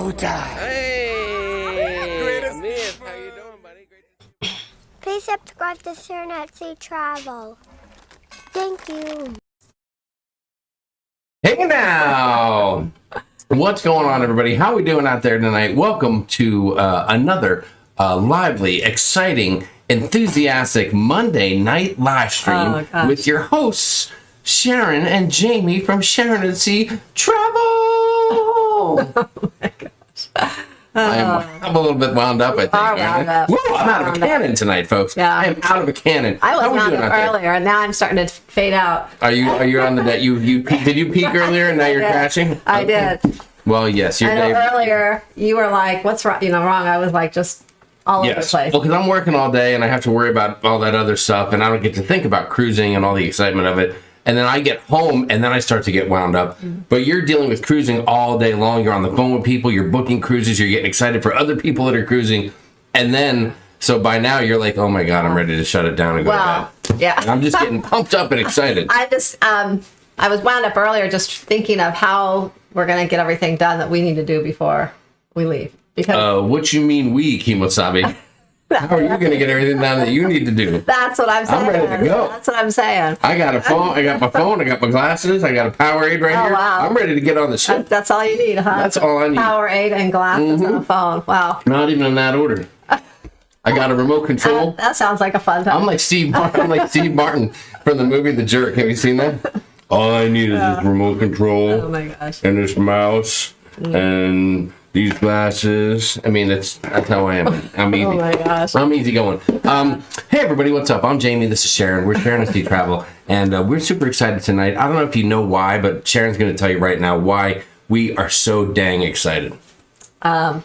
showtime. Hey, Amir, how you doing, buddy? Great. Please subscribe to Sharonatsea Travel. Thank you. Hey now! What's going on, everybody? How are we doing out there tonight? Welcome to another lively, exciting, enthusiastic Monday night live stream with your hosts, Sharon and Jamie from Sharonatsea Travel. Oh my gosh. I'm a little bit wound up, I think. Woo, I'm out of a cannon tonight, folks. Yeah. I am out of a cannon. I was How are we wound doing up out there? earlier, and now I'm starting to fade out. Are you on the deck? Did you peak earlier and now you're crashing? I did. Well, yes. I know earlier you were like, "What's wrong?" Wrong. I was like, just all over the place. Well, because I'm working all day and I have to worry about all that other stuff, and I don't get to think about cruising and all the excitement of it. And then I get home and then I start to get wound up. But you're dealing with cruising all day long. You're on the phone with people. You're booking cruises. You're getting excited for other people that are cruising. And then, so by now you're like, oh my God, I'm ready to shut it down and go to bed. Yeah. And I'm just getting pumped up and excited. I was wound up earlier just thinking of how we're going to get everything done that we need to do before we leave. Because What you mean we, Kimosabe? How are you going to get everything done that you need to do? that's what I'm saying. I'm ready to go. That's what I'm saying. I got a phone. I got my phone. I got my glasses. I got a Powerade right here. Wow. I'm ready to get on the ship. That's all you need, huh? That's all I need. Powerade and glasses and a phone. Wow. Not even in that order. I got a remote control. That sounds like a fun time. I'm like Steve Martin from the movie The Jerk. Have you seen that? All I need is this remote control Oh my gosh. and this mouse and these glasses. I mean, that's how I am. I'm easy. Oh my gosh. I'm easy going. Hey everybody, what's up? I'm Jamie. This is Sharon. We're Sharonatsea Travel, and we're super excited tonight. I don't know if you know why, but Sharon's going to tell you right now why we are so dang excited. We're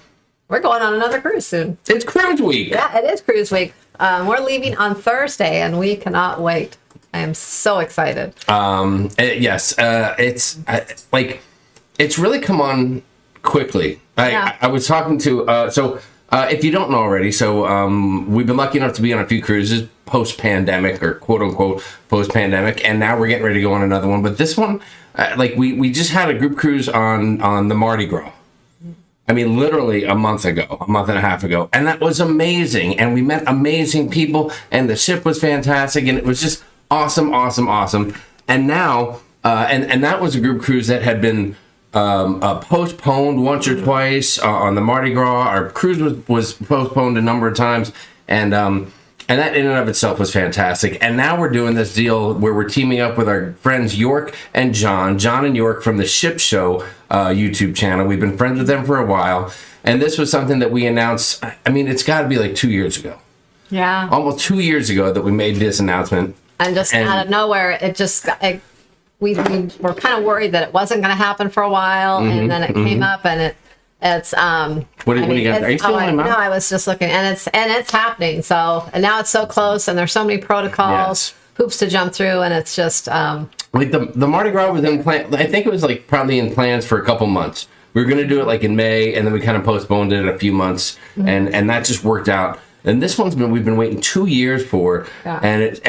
going on another cruise soon. It's Cruise Week. Yeah, it is cruise week. We're leaving on Thursday, and we cannot wait. I am so excited. Yes, it's really come on quickly. I was talking to if you don't know already, we've been lucky enough to be on a few cruises post-pandemic or quote-unquote post-pandemic, and now we're getting ready to go on another one. But this one, we just had a group cruise on the Mardi Gras. I mean, literally a month and a half ago. And that was amazing. And we met amazing people, and the ship was fantastic, and it was just awesome. And now, and that was a group cruise that had been postponed once or twice on the Mardi Gras. Our cruise was postponed a number of times, and that in and of itself was fantastic. And now we're doing this deal where we're teaming up with our friends York and John and York from the Ship Show YouTube channel. We've been friends with them for a while, and this was something that we announced. I mean, it's got to be like 2 years ago. Yeah. Almost 2 years ago that we made this announcement. And just out of nowhere, we were kind of worried that it wasn't going to happen for a while, and then it came up, and it's What do you got? Are you still on No, I was just looking, and it's happening. So, and now it's so close, and there's so many protocols, hoops to jump through, and it's just like the Mardi Gras was in plan. I think it was like probably in plans for a couple months. We were going to do it like in May, and then we kind of postponed it a few months, and that just worked out. And this we've been waiting 2 years for, and it's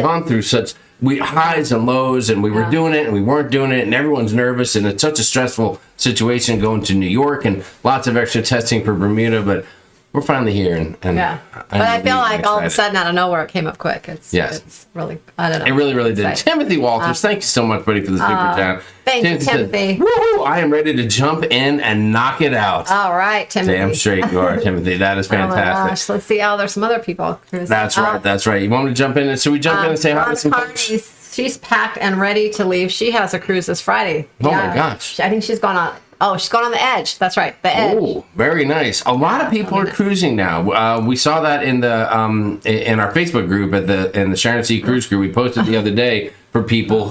gone through such highs and lows, and we were doing it and we weren't doing it, and everyone's nervous, and it's such a stressful situation going to New York and lots of extra testing for Bermuda, but we're finally here, and but I feel like all of a sudden out of nowhere it came up quick. It's really, I don't know. It really did. Timothy Walters, thank you so much, buddy, for the super chat. Thank you, Timothy. Woo-hoo, I am ready to jump in and knock it out. All right, Timothy. Damn straight you are, Timothy. That is fantastic. Oh my gosh, let's see. Oh, there's some other people cruising. That's right. You want me to jump in? Should we jump in and say hi to some folks? She's packed and ready to leave. She has a cruise this Friday. Oh my gosh. I think she's going on. Oh, she's going on the Edge. That's right, the Edge. Oh, very nice. A lot of people are cruising now. We saw that in the in our Facebook group in the Sharonatsea Cruise Group. We posted the other day for people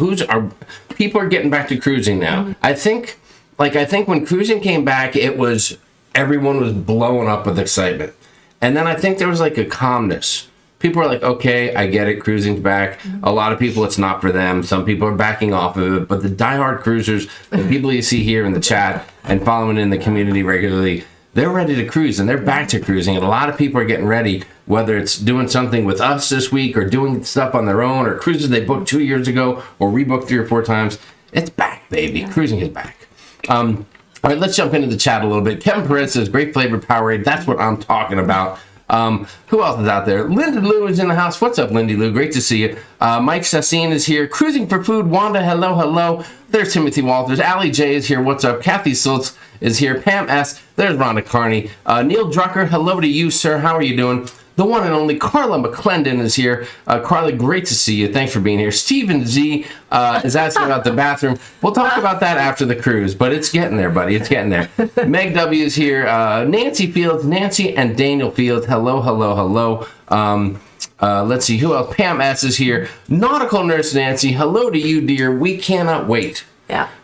people are getting back to cruising now. I think when cruising came back, everyone was blowing up with excitement, and then I think there was like a calmness. People are like, okay, I get it, cruising's back. A lot of people, it's not for them. Some people are backing off of it, but the diehard cruisers, the people you see here in the chat and following in the community regularly, they're ready to cruise, and they're back to cruising. And a lot of people are getting ready, whether it's doing something with us this week or doing stuff on their own or cruises they booked 2 years ago or rebooked 3 or 4 times. It's back, baby. Cruising is back. All right, let's jump into the chat a little bit. Kevin Perez says, great flavor Powerade. That's what I'm talking about. Who else is out there? Linda Lou is in the house. What's up, Lindy Lou? Great to see you. Mike Sassine is here. Cruising for Food. Wanda, hello, hello. There's Timothy Walters. Allie J is here. What's up? Kathy Siltz is here. Pam S. There's Rhonda Carney. Neil Drucker, hello to you, sir. How are you doing? The one and only Carla McClendon is here. Carla, great to see you. Thanks for being here. Stephen Z is asking about the bathroom. We'll talk about that after the cruise, but it's getting there, buddy. It's getting there. Meg W is here. Nancy Fields, Nancy and Daniel Fields. Hello, hello, hello. Let's see who else. Pam S is here. Nautical Nurse Nancy. Hello to you, dear. We cannot wait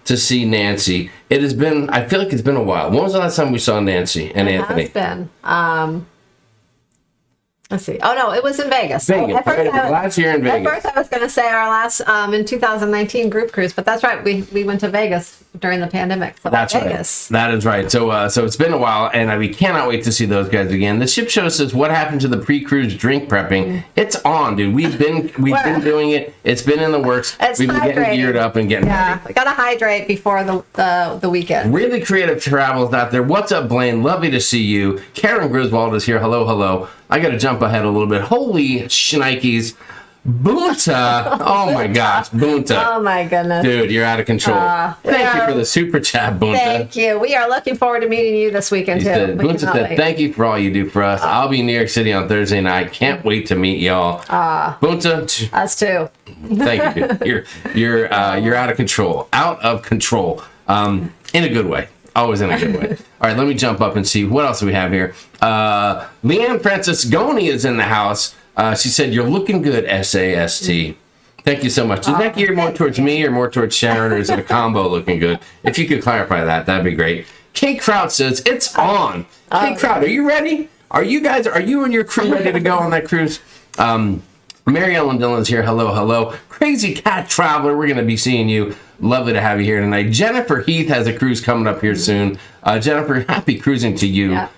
to see Nancy. It has been, I feel like it's been a while. When was the last time we saw Nancy and Anthony? It's been. Let's see. Oh, no, it was in Vegas. Vegas. Last year in Vegas. At first, I was going to say our last in 2019 group cruise, but that's right. We went to Vegas during the pandemic. So that's Vegas. Right. That is right. So it's been a while, and we cannot wait to see those guys again. The ship show says, "What happened to the pre-cruise drink prepping?" It's on, dude. We've been doing it. It's been in the works. We've been getting geared up and getting ready. We gotta hydrate before the weekend. Really creative travels out there. What's up, Blaine? Lovely to see you. Karen Griswold is here. Hello, hello. I got to jump ahead a little bit. Holy shnikes. Bunta. Oh my gosh, Bunta. Oh my goodness. Dude, you're out of control. Thank you for the super chat, Bunta. Thank you. We are looking forward to meeting you this weekend, too. Bunta said, thank you for all you do for us. I'll be in New York City on Thursday night. Can't wait to meet y'all. Bunta. Us too. Thank you. You're out of control. Out of control. In a good way. Always in a good way. All right, let me jump up and see what else we have here. Leanne Francis Goni is in the house. She said, you're looking good, SAST. Thank you so much. Is that geared more towards me or more towards Sharon, or is it a combo looking good? If you could clarify that, that'd be great. Kate Kraut says, it's on. Kate Kraut, are you ready? Are you and your crew ready to go on that cruise? Mary Ellen Dillon's here. Hello, hello. Crazy Cat Traveler, we're going to be seeing you. Lovely to have you here tonight. Jennifer Heath has a cruise coming up here soon. Jennifer, happy cruising to you. Yeah,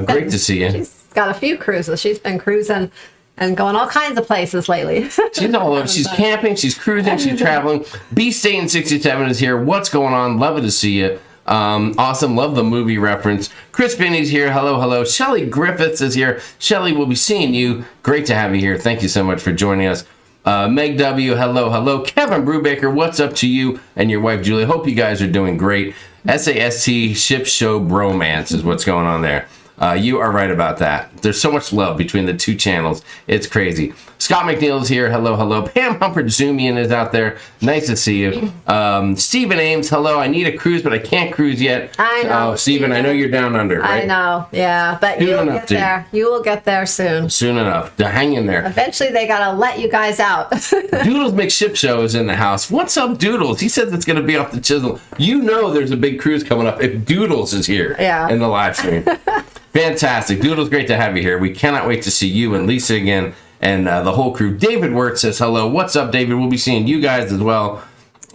great to see you. She's got a few cruises. She's been cruising and going all kinds of places lately. She's all over. She's camping, she's cruising, she's traveling. B-Stain67 is here. What's going on? Love to see you. Awesome. Love the movie reference. Chris Binney's here. Hello, hello. Shelly Griffiths is here. Shelly, we'll be seeing you. Great to have you here. Thank you so much for joining us. Meg W, hello, hello. Kevin Brubaker, what's up to you and your wife, Julie? Hope you guys are doing great. SAST Ship Show Bromance is what's going on there. You are right about that. There's so much love between the two channels. It's crazy. Scott McNeil is here. Hello, hello. Pam Humphrey Zoomian is out there. Nice to see you. Stephen Ames, hello. I need a cruise, but I can't cruise yet. I know. Stephen, I know you're down under, right? I know. Yeah, but you'll get there. You will get there soon. Soon enough. Hang in there. Eventually, they got to let you guys out. Doodles McShip Show is in the house. What's up, Doodles? He said it's going to be off the chisel. You know there's a big cruise coming up if Doodles is here in the live stream. Fantastic. Doodles, great to have you here. We cannot wait to see you and Lisa again and the whole crew. David Wirt says hello. What's up, David? We'll be seeing you guys as well.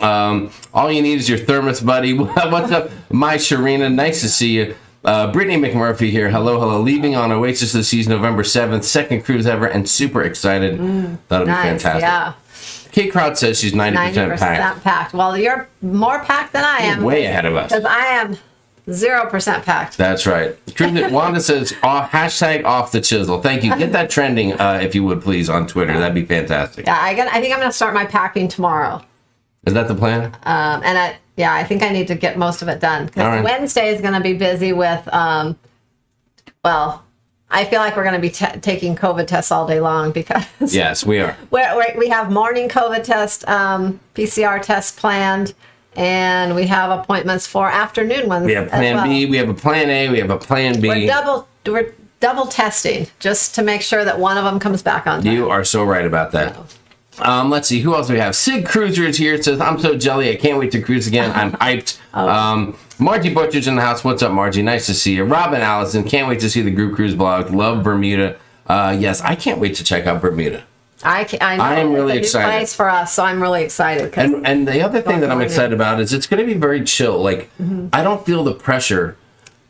All you need is your thermos, buddy. What's up, my Sharina? Nice to see you. Brittany McMurphy here. Hello, hello. Leaving on Oasis of the Seas November 7th. Second cruise ever and super excited. That'll be fantastic. Yeah. Kate Kraut says she's 90% packed. Well, you're more packed than I am. Way ahead of us. Because I am 0% packed. That's right. Wanda says, hashtag off the chisel. Thank you. Get that trending, if you would, please, on Twitter. That'd be fantastic. Yeah, I think I'm going to start my packing tomorrow. Is that the plan? I think I need to get most of it done. Because Wednesday is going to be busy with, I feel like we're going to be taking COVID tests all day long because... Yes, we are. We have morning COVID test, PCR tests planned. And we have appointments for afternoon ones. We have Plan B, we have a Plan A, we have a Plan B. We're double testing just to make sure that one of them comes back on time. You are so right about that. Let's see, who else do we have? Sig Cruiser is here. It says, I'm so jelly, I can't wait to cruise again. I'm hyped. Margie Butcher's in the house. What's up, Margie? Nice to see you. Robin Allison, can't wait to see the group cruise blog. Love Bermuda. Yes, I can't wait to check out Bermuda. I know. I am really excited. It's a new place for us, so I'm really excited. And the other thing that I'm excited about is it's going to be very chill. Like, I don't feel the pressure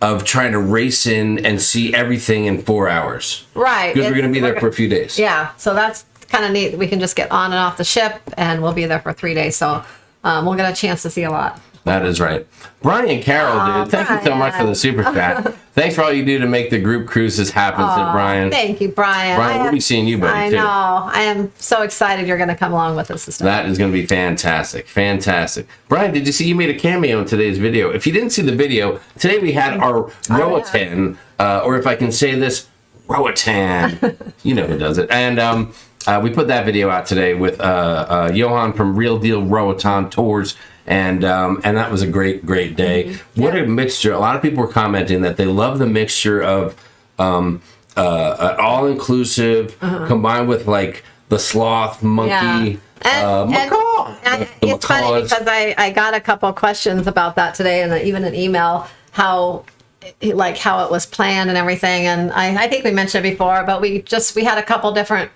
of trying to race in and see everything in 4 hours. Right. Because we're going to be there for a few days. Yeah, so that's kind of neat. We can just get on and off the ship, and we'll be there for 3 days. So we'll get a chance to see a lot. That is right. Brian Carroll, dude, thank you so much for the super chat. Thanks for all you do to make the group cruises happen, said Brian. Thank you, Brian. Brian, we'll be seeing you, buddy, I too. know. I am so excited you're going to come along with us. That is going to be fantastic. Fantastic. Brian, did you see you made a cameo in today's video? If you didn't see the video, today we had our Roatan, or if I can say this, Roatan. You know who does it. And we put that video out today with Johan from Real Deal Roatan Tours. And that was a great day. What a mixture. A lot of people were commenting that they love the mixture of all-inclusive combined with like the sloth monkey macaw. And it's funny because I got a couple of questions about that today, and even an email how it was planned and everything. And I think we mentioned it before, but we had a couple different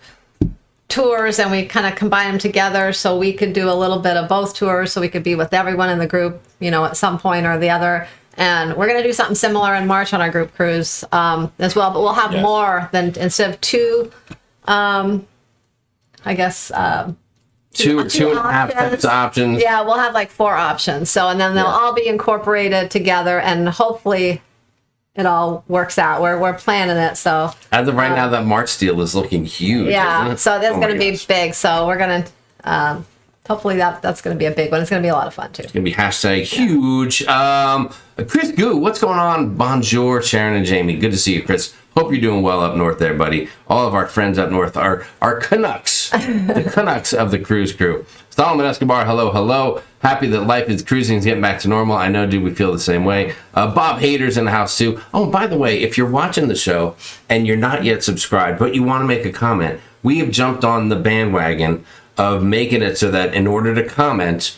tours and we kind of combined them together so we could do a little bit of both tours, so we could be with everyone in the group, at some point or the other. And we're going to do something similar in March on our group cruise as well, but we'll have more than, instead of two, I guess, two and a half options. Yeah, we'll have like 4 options. So, and then they'll all be incorporated together, and hopefully it all works out. We're planning it. So as of right now, that March deal is looking huge. Yeah, so that's going to be big. So we're going to, hopefully that's going to be a big one. It's going to be a lot of fun too. It's going to be #huge. Chris Goo, what's going on? Bonjour, Sharon and Jamie. Good to see you, Chris. Hope you're doing well up north there, buddy. All of our friends up north are Canucks, the Canucks of the cruise crew. Solomon Escobar, hello. Happy that life is cruising is getting back to normal. I know, dude, we feel the same way. Bob Hader's in the house, too. Oh, by the way, if you're watching the show and you're not yet subscribed, but you want to make a comment, we have jumped on the bandwagon of making it so that in order to comment,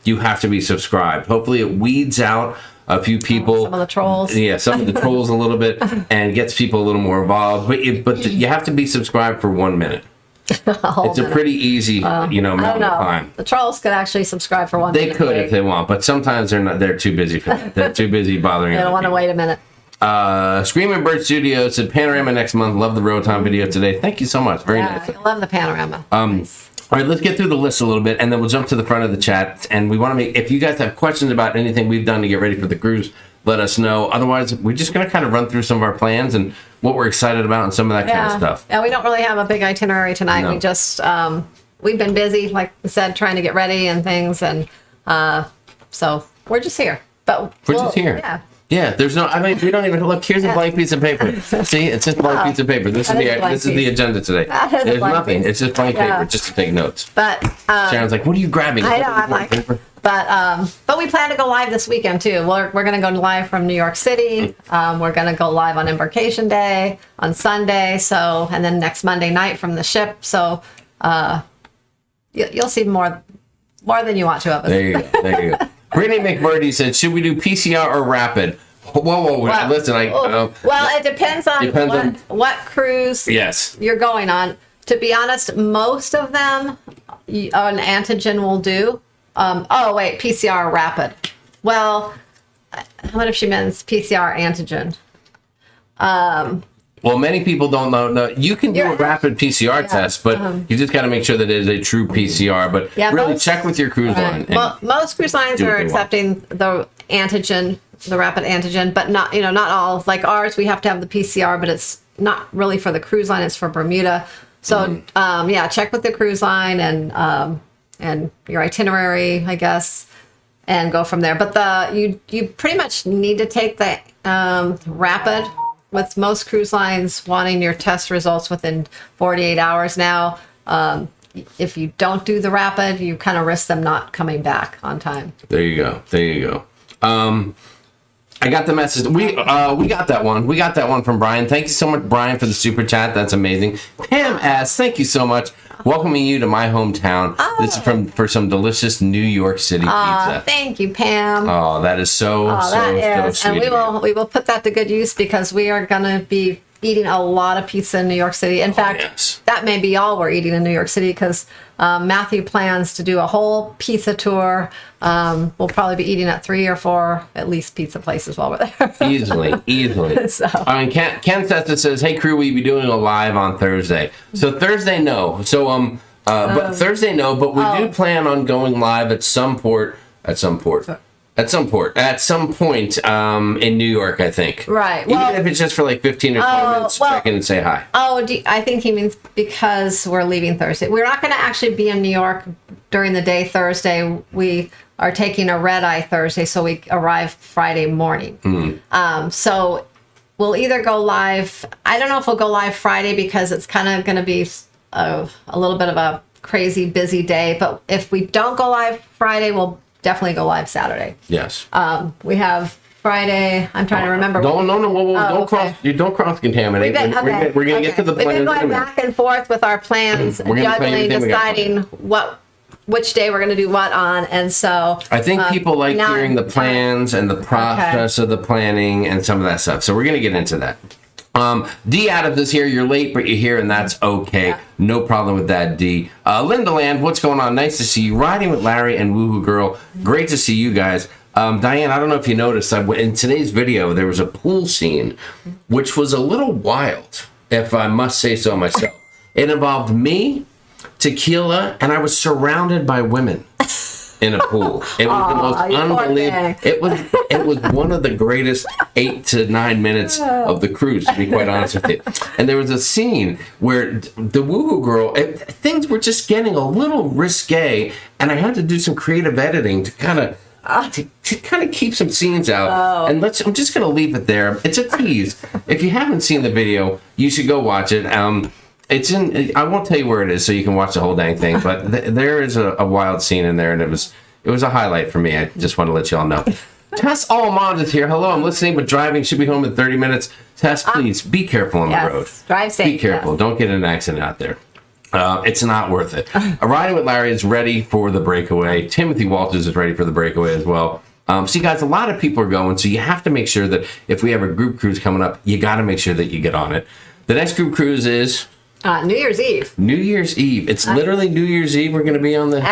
you have to be subscribed. Hopefully it weeds out a few people. Some of the trolls. Yeah, some of the trolls a little bit, and gets people a little more involved. But you have to be subscribed for 1 minute. It's a pretty easy, amount of time. The trolls could actually subscribe for 1 They minute. could if they want, but sometimes they're too busy for that. They're too busy bothering. They don't want to wait a minute. Screaming Bird Studios said panorama next month. Love the Roatan video today. Thank you so much. Very nice. I love the panorama. Nice. All right, let's get through the list a little bit, and then we'll jump to the front of the chat. And we want to make, if you guys have questions about anything we've done to get ready for the cruise, let us know. Otherwise, we're just going to kind of run through some of our plans and what we're excited about and some of that kind of stuff. Yeah, we don't really have a big itinerary tonight. No. We just, we've been busy, like we said, trying to get ready and things. And so we're just here. But We're just here. Yeah. Yeah, there's no. I mean, we don't even look. Here's a blank piece of paper. See, it's just a blank piece of paper. This is the agenda today. There's nothing. It's just blank paper, just to take notes. But Sharon's like, "What are you grabbing?" I know. I'm like, but we plan to go live this weekend too. We're going to go live from New York City. We're going to go live on Embarkation Day on Sunday. So, and then next Monday night from the ship. So, you'll see more than you want to of us. There you go. There you go. Brittany McMurdy said, "Should we do PCR or rapid?" Whoa. Well, listen, it depends on what cruise you're going on. To be honest, most of them an antigen will do. PCR or rapid. Well, what if she means PCR antigen? Well, many people don't know. No, you can do a rapid PCR test, but you just got to make sure that it is a true PCR. But really, check with your cruise line. Most cruise lines are accepting the antigen, the rapid antigen, but not all. Like ours, we have to have the PCR, but it's not really for the cruise line. It's for Bermuda. So check with the cruise line and your itinerary, I guess, and go from there. But you pretty much need to take the rapid. With most cruise lines wanting your test results within 48 hours now, if you don't do the rapid, you kind of risk them not coming back on time. There you go. I got the message. We got that one. We got that one from Brian. Thank you so much, Brian, for the super chat. That's amazing. Pam asks, thank you so much. Welcoming you to my hometown. This is for some delicious New York City pizza. Thank you, Pam. Oh, that is so sweet. And we will put that to good use because we are going to be eating a lot of pizza in New York City. In fact, that may be all we're eating in New York City because Matthew plans to do a whole pizza tour. We'll probably be eating at 3 or 4 at least pizza places while we're there. Easily. So. I mean, Ken says, "Hey crew, we'll be doing a live on Thursday." So Thursday, no. So but Thursday, no. But we do plan on going live at some port at some port. At some point in New York, I think. Right. Even if it's just for like 15 or 20 minutes, check in and say hi. I think he means because we're leaving Thursday. We're not going to actually be in New York during the day Thursday. We are taking a red eye Thursday, so we arrive Friday morning. So we'll either go live. I don't know if we'll go live Friday because it's kind of going to be a little bit of a crazy busy day. But if we don't go live Friday, we'll definitely go live Saturday. Yes. We have Friday. I'm trying to remember. Whoa, don't cross contaminate. We're gonna get to the plans. We've been going back and forth with our plans, juggling, deciding which day we're going to do what on, and so I think people like hearing the plans and the process of the planning and some of that stuff. So we're gonna get into that. D Adams is here. You're late, but you're here, and that's okay. Yeah. No problem with that, D. Linda Land, what's going on? Nice to see you. Riding with Larry and Woohoo Girl. Great to see you guys. Diane, I don't know if you noticed, in today's video, there was a pool scene, which was a little wild, if I must say so myself. It involved me, Tequila, and I was surrounded by women in a pool. It was the most unbelievable. It was one of the greatest 8 to 9 minutes of the cruise, to be quite honest with you. And there was a scene where the Woohoo Girl, things were just getting a little risque, and I had to do some creative editing to kind of keep some scenes out. And I'm just going to leave it there. It's a tease. If you haven't seen the video, you should go watch it. It's in. I won't tell you where it is, so you can watch the whole dang thing. But there is a wild scene in there, and it was a highlight for me. I just want to let you all know. Tess Almond is here. Hello, I'm listening, but driving. Should be home in 30 minutes. Tess, please be careful on the road. Drive safe. Be careful. Yes. Don't get in an accident out there. It's not worth it. Riding with Larry is ready for the breakaway. Timothy Walters is ready for the breakaway as well. See, guys, a lot of people are going, so you have to make sure that if we have a group cruise coming up, you got to make sure that you get on it. The next group cruise is New Year's Eve. New Year's Eve. It's literally New Year's Eve. We're going to be on the.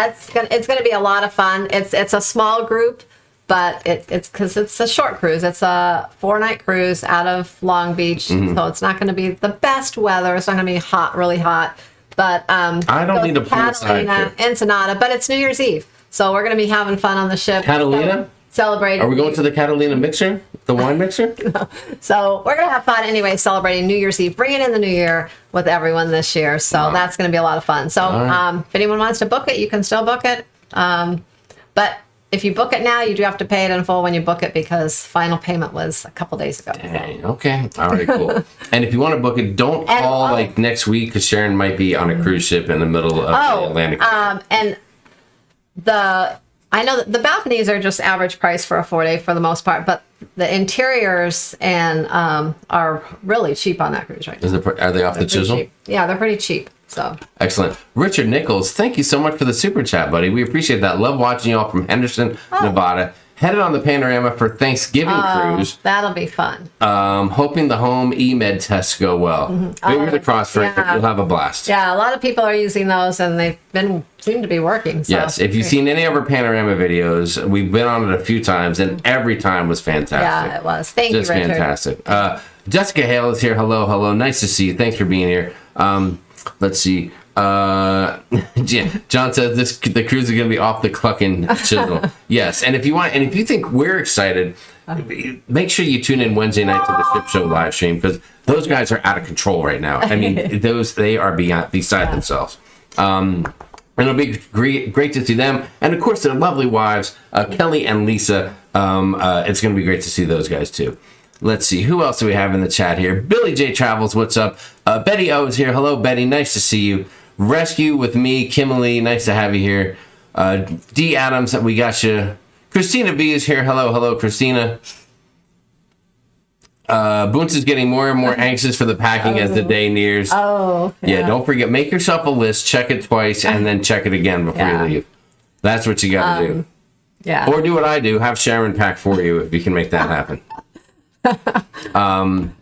It's going to be a lot of fun. It's a small group, but it's because it's a short cruise. It's a 4-night cruise out of Long Beach, so it's not going to be the best weather. It's not going to be hot, really hot. But I don't need a Catalina, Ensenada, but it's New Year's Eve, so we're going to be having fun on the ship. Catalina. Celebrating. Are we going to the Catalina mixer? The wine mixer? No. So we're going to have fun anyway, celebrating New Year's Eve, bringing in the new year with everyone this year. So that's going to be a lot of fun. So if anyone wants to book it, you can still book it. But if you book it now, you do have to pay it in full when you book it because final payment was a couple days ago. Dang, okay. All right, cool. And if you want to book it, don't call like next week because Sharon might be on a cruise ship in the middle of the Atlantic. And I know that the balconies are just average price for a 4-day for the most part, but the interiors are really cheap on that cruise right now. Are they off the chisel? Cheap. Yeah, they're pretty cheap. So excellent. Richard Nichols, thank you so much for the super chat, buddy. We appreciate that. Love watching you all from Henderson, Nevada. Headed on the Panorama for Thanksgiving cruise. That'll be fun. Hoping the home e-med tests go well. Fingers crossed for it. You'll have a blast. Yeah, a lot of people are using those, and they've seem to be working. So. Yes, if you've seen any of our Panorama videos, we've been on it a few times, and every time was fantastic. Yeah, it was. Thank you, Richard. Just fantastic. Jessica Hale is here. Hello. Nice to see you. Thanks for being here. Let's see. John says the cruise is going to be off the clucking chisel. Yes, and if you think we're excited, make sure you tune in Wednesday night to the Ship Show live stream because those guys are out of control right now. I mean, they are beside themselves. And it'll be great to see them, and of course their lovely wives, Kelly and Lisa. It's going to be great to see those guys too. Let's see, who else do we have in the chat here? Billy J Travels, what's up? Betty O is here. Hello, Betty. Nice to see you. Rescue with me, Kimberly. Nice to have you here. D Adams, we got you. Christina V is here. Hello, Christina. Boonts is getting more and more anxious for the packing as the day nears. Yeah, don't forget, make yourself a list, check it twice, and then check it again before you leave. That's what you got to do. Yeah. Or do what I do, have Sharon pack for you if you can make that happen.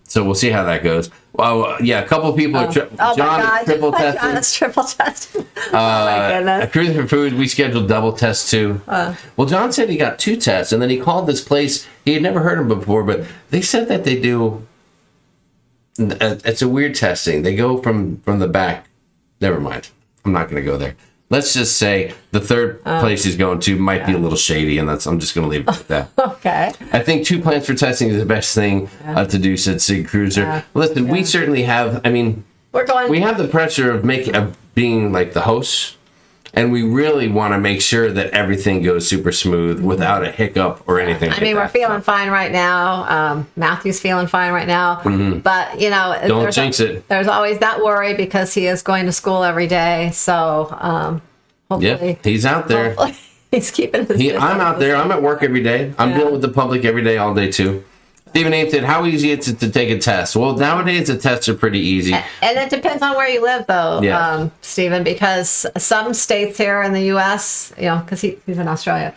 So we'll see how that goes. Well, yeah, a couple of people are John is triple tested. John is triple tested. Oh my goodness. Cruising for Food, we scheduled double tests too. Well, John said he got 2 tests, and then he called this place. He had never heard of them before, but they said that they do. It's a weird testing. They go from the back. Never mind. I'm not going to go there. let's just say the third place he's going to might be a little shady, and I'm just going to leave it at that. Okay. I think 2 plants for testing is the best thing to do, said Sig Cruiser. Listen, we certainly have, we have the pressure of being like the hosts, and we really want to make sure that everything goes super smooth without a hiccup or anything. We're feeling fine right now. Matthew's feeling fine right now. But, don't jinx it. There's always that worry because he is going to school every day. So, hopefully. He's out there. He's keeping his I'm out there. I'm at work every day. I'm dealing with the public every day, all day, too. Stephen A. said, how easy is it to take a test? Well, nowadays the tests are pretty easy. And it depends on where you live, though, Stephen, because some states here in the U.S., because he's in Australia,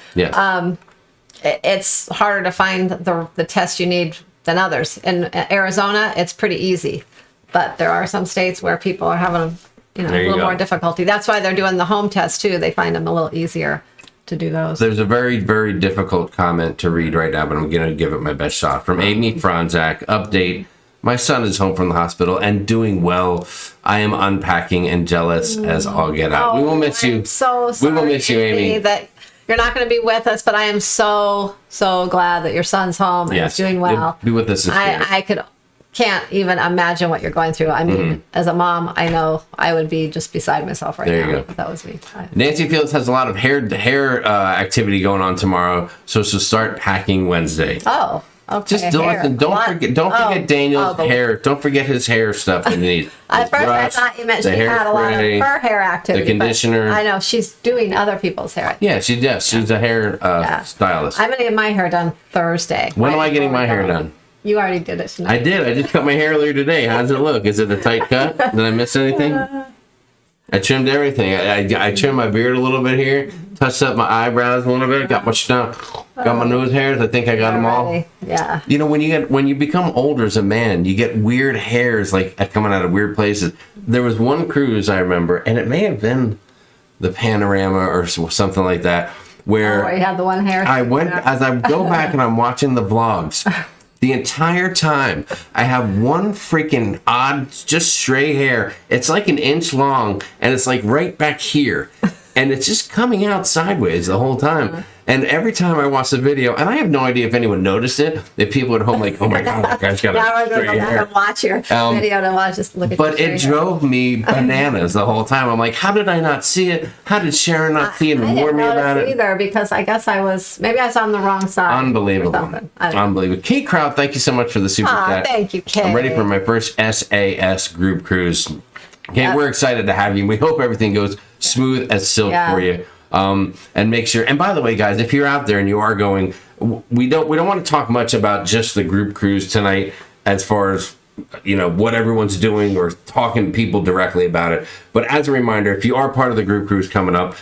it's harder to find the test you need than others. In Arizona, it's pretty easy. But there are some states where people are having a little more difficulty. That's why they're doing the home test, too. They find them a little easier to do those. There's a very, very difficult comment to read right now, but I'm going to give it my best shot. From Amy Franzak, update. My son is home from the hospital and doing well. I am unpacking and jealous as all get out. We will miss you. So sorry, we will miss you, Amy. That you're not going to be with us, but I am so glad that your son's home and is doing well. Be with us. I can't even imagine what you're going through. As a mom, I know I would be just beside myself right now. There you go. That was me. Nancy Fields has a lot of hair activity going on tomorrow, so she'll start packing Wednesday. Oh, okay. Just don't forget Daniel's hair. Don't forget his hair stuff that he needs. At first, I thought you meant she had a lot of her hair activity. The conditioner. I know she's doing other people's hair. Yeah, she does. She's a hair stylist. I'm gonna get my hair done Thursday. When am I getting my hair done? You already did it tonight. I did. I just cut my hair earlier today. How does it look? Is it a tight cut? Did I miss anything? I trimmed everything. I trimmed my beard a little bit here. Touched up my eyebrows a little bit. Got my nose hairs. I think I got them all. Yeah. When you become older as a man, you get weird hairs like coming out of weird places. There was one cruise I remember, and it may have been the Panorama or something like that, where you had the one hair. I went as I go back and I'm watching the vlogs. The entire time, I have one freaking odd, just stray hair. It's like an inch long, and it's like right back here. And it's just coming out sideways the whole time. And every time I watch the video, and I have no idea if anyone noticed it, if people at home like, oh my God, that guy's got a straight hair. To watch your video to watch, just look at but it drove me bananas the whole time. I'm like, how did I not see it? How did Sharon not see it and warn me about it? Either, because I guess maybe I was on the wrong side. Unbelievable. Unbelievable. Kate Kraut, thank you so much for the super chat. Thank you, Kate. I'm ready for my first SAS group cruise. Kate, we're excited to have you. We hope everything goes smooth as silk for you. And make sure, and by the way, guys, if you're out there and you are going, we don't want to talk much about just the group cruise tonight as far as what everyone's doing or talking to people directly about it. But as a reminder, if you are part of the group cruise coming up,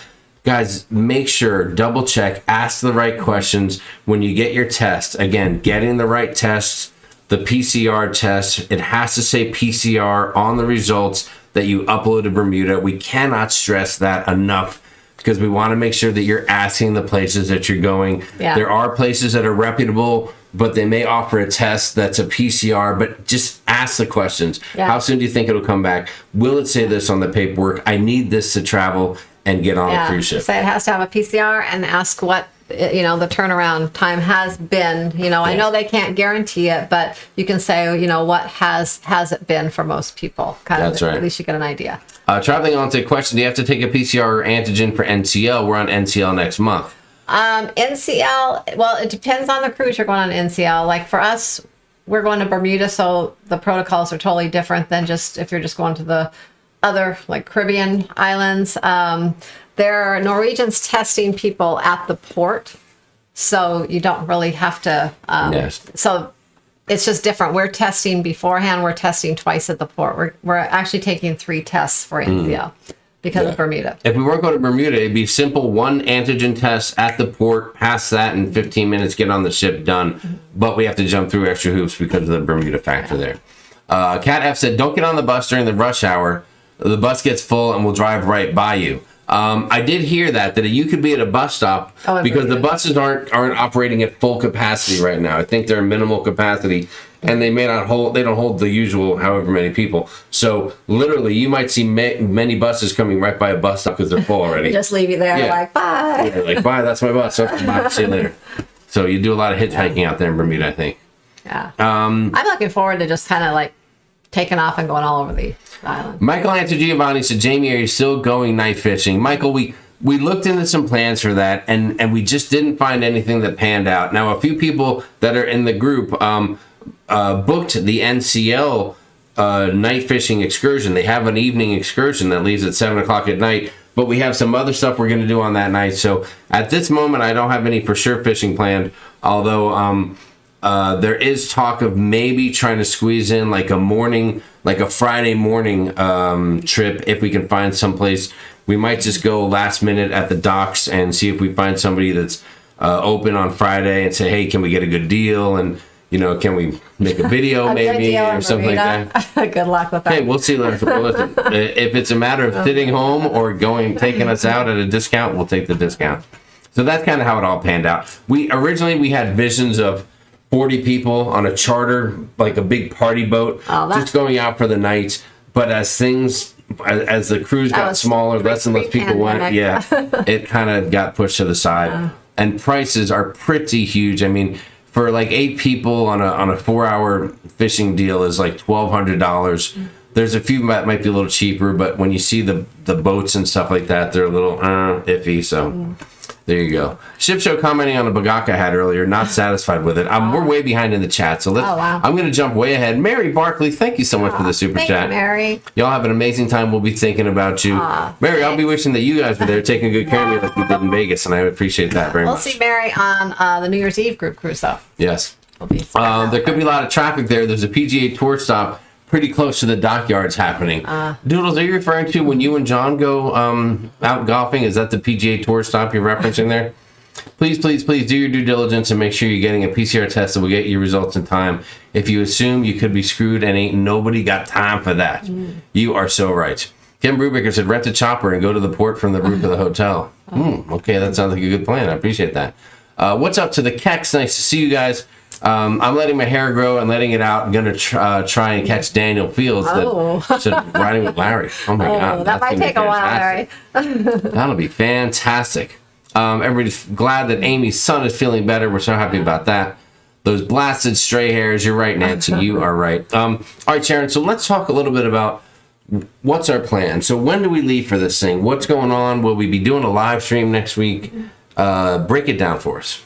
guys, make sure, double check, ask the right questions when you get your test. Again, getting the right tests, the PCR test, it has to say PCR on the results that you upload to Bermuda. We cannot stress that enough, because we want to make sure that you're asking the places that you're going. Yeah. There are places that are reputable, but they may offer a test that's a PCR, but just ask the questions. Yeah. How soon do you think it'll come back? Will it say this on the paperwork? I need this to travel and get on a cruise ship. So it has to have a PCR, and ask what the turnaround time has been. I know they can't guarantee it, but you can say, what has it been for most people? That's right. At least you get an idea. Traveling on to a question, do you have to take a PCR or antigen for NCL? We're on NCL next month. NCL, well, it depends on the cruise you're going on NCL. Like for us, we're going to Bermuda, so the protocols are totally different than just if you're just going to the other like Caribbean islands. There are Norwegians testing people at the port, so you don't really have to. So it's just different. We're testing beforehand. We're testing twice at the port. We're actually taking 3 tests for NCL because of Bermuda. If we weren't going to Bermuda, it'd be simple: 1 antigen test at the port, pass that in 15 minutes, get on the ship, done. But we have to jump through extra hoops because of the Bermuda factor there. Cat F said, don't get on the bus during the rush hour. The bus gets full and will drive right by you. I did hear that you could be at a bus stop because the buses aren't operating at full capacity right now. I think they're minimal capacity, and they may not hold. They don't hold the usual however many people. So literally, you might see many buses coming right by a bus stop because they're full already. Just leave you there, like bye. Yeah, like bye. That's my bus. Oh, bye. See you later. So you do a lot of hitchhiking out there in Bermuda, I think. Yeah. I'm looking forward to just kind of like taking off and going all over the island. Michael Anthony Giovanni said, Jamie, are you still going night fishing? Michael, we looked into some plans for that, and we just didn't find anything that panned out. Now, a few people that are in the group booked the NCL night fishing excursion. They have an evening excursion that leaves at 7 o'clock at night, but we have some other stuff we're going to do on that night. So at this moment, I don't have any for sure fishing planned, although there is talk of maybe trying to squeeze in like a Friday morning trip if we can find someplace. We might just go last minute at the docks and see if we find somebody that's open on Friday and say, hey, can we get a good deal? And, can we make a video maybe or something like that? Good luck with that. Hey, we'll see. Listen, if it's a matter of sitting home or taking us out at a discount, we'll take the discount. So that's kind of how it all panned out. Originally we had visions of 40 people on a charter, like a big party boat, just going out for the night. But as the cruise got smaller, less and less people went. Yeah, it kind of got pushed to the side. And prices are pretty huge. I mean, for like 8 people on a 4-hour fishing deal is like $1,200. There's a few that might be a little cheaper, but when you see the boats and stuff like that, they're a little iffy. So. There you go. Ship Show commenting on the bagaka I had earlier, not satisfied with it. We're way behind in the chat, so I'm going to jump way ahead. Mary Barkley, thank you so much for the super chat. You, Mary. Y'all have an amazing time. We'll be thinking about you. Mary, I'll be wishing that you guys were there taking good care of me like you did in Vegas, and I appreciate that very much. We'll see Mary on the New Year's Eve group cruise, though. Yes. There could be a lot of traffic there. There's a PGA Tour stop pretty close to the dockyards happening. Doodles, are you referring to when you and John go out golfing? Is that the PGA Tour stop you're referencing there? Please do your due diligence and make sure you're getting a PCR test that will get you results in time. If you assume you could be screwed and ain't nobody got time for that. You are so right. Kim Brubaker said, rent a chopper and go to the port from the roof of the hotel. Okay, that sounds like a good plan. I appreciate that. What's up to the Kex? Nice to see you guys. I'm letting my hair grow and letting it out. I'm going to try and catch Daniel Fields riding with Larry. Oh, my God. That might take a while, Larry. That'll be fantastic. Everybody's glad that Amy's son is feeling better. We're so happy about that. Those blasted stray hairs. You're right, Nancy. You are right. All right, Sharon. So let's talk a little bit about what's our plan. So when do we leave for this thing? What's going on? Will we be doing a live stream next week? Break it down for us.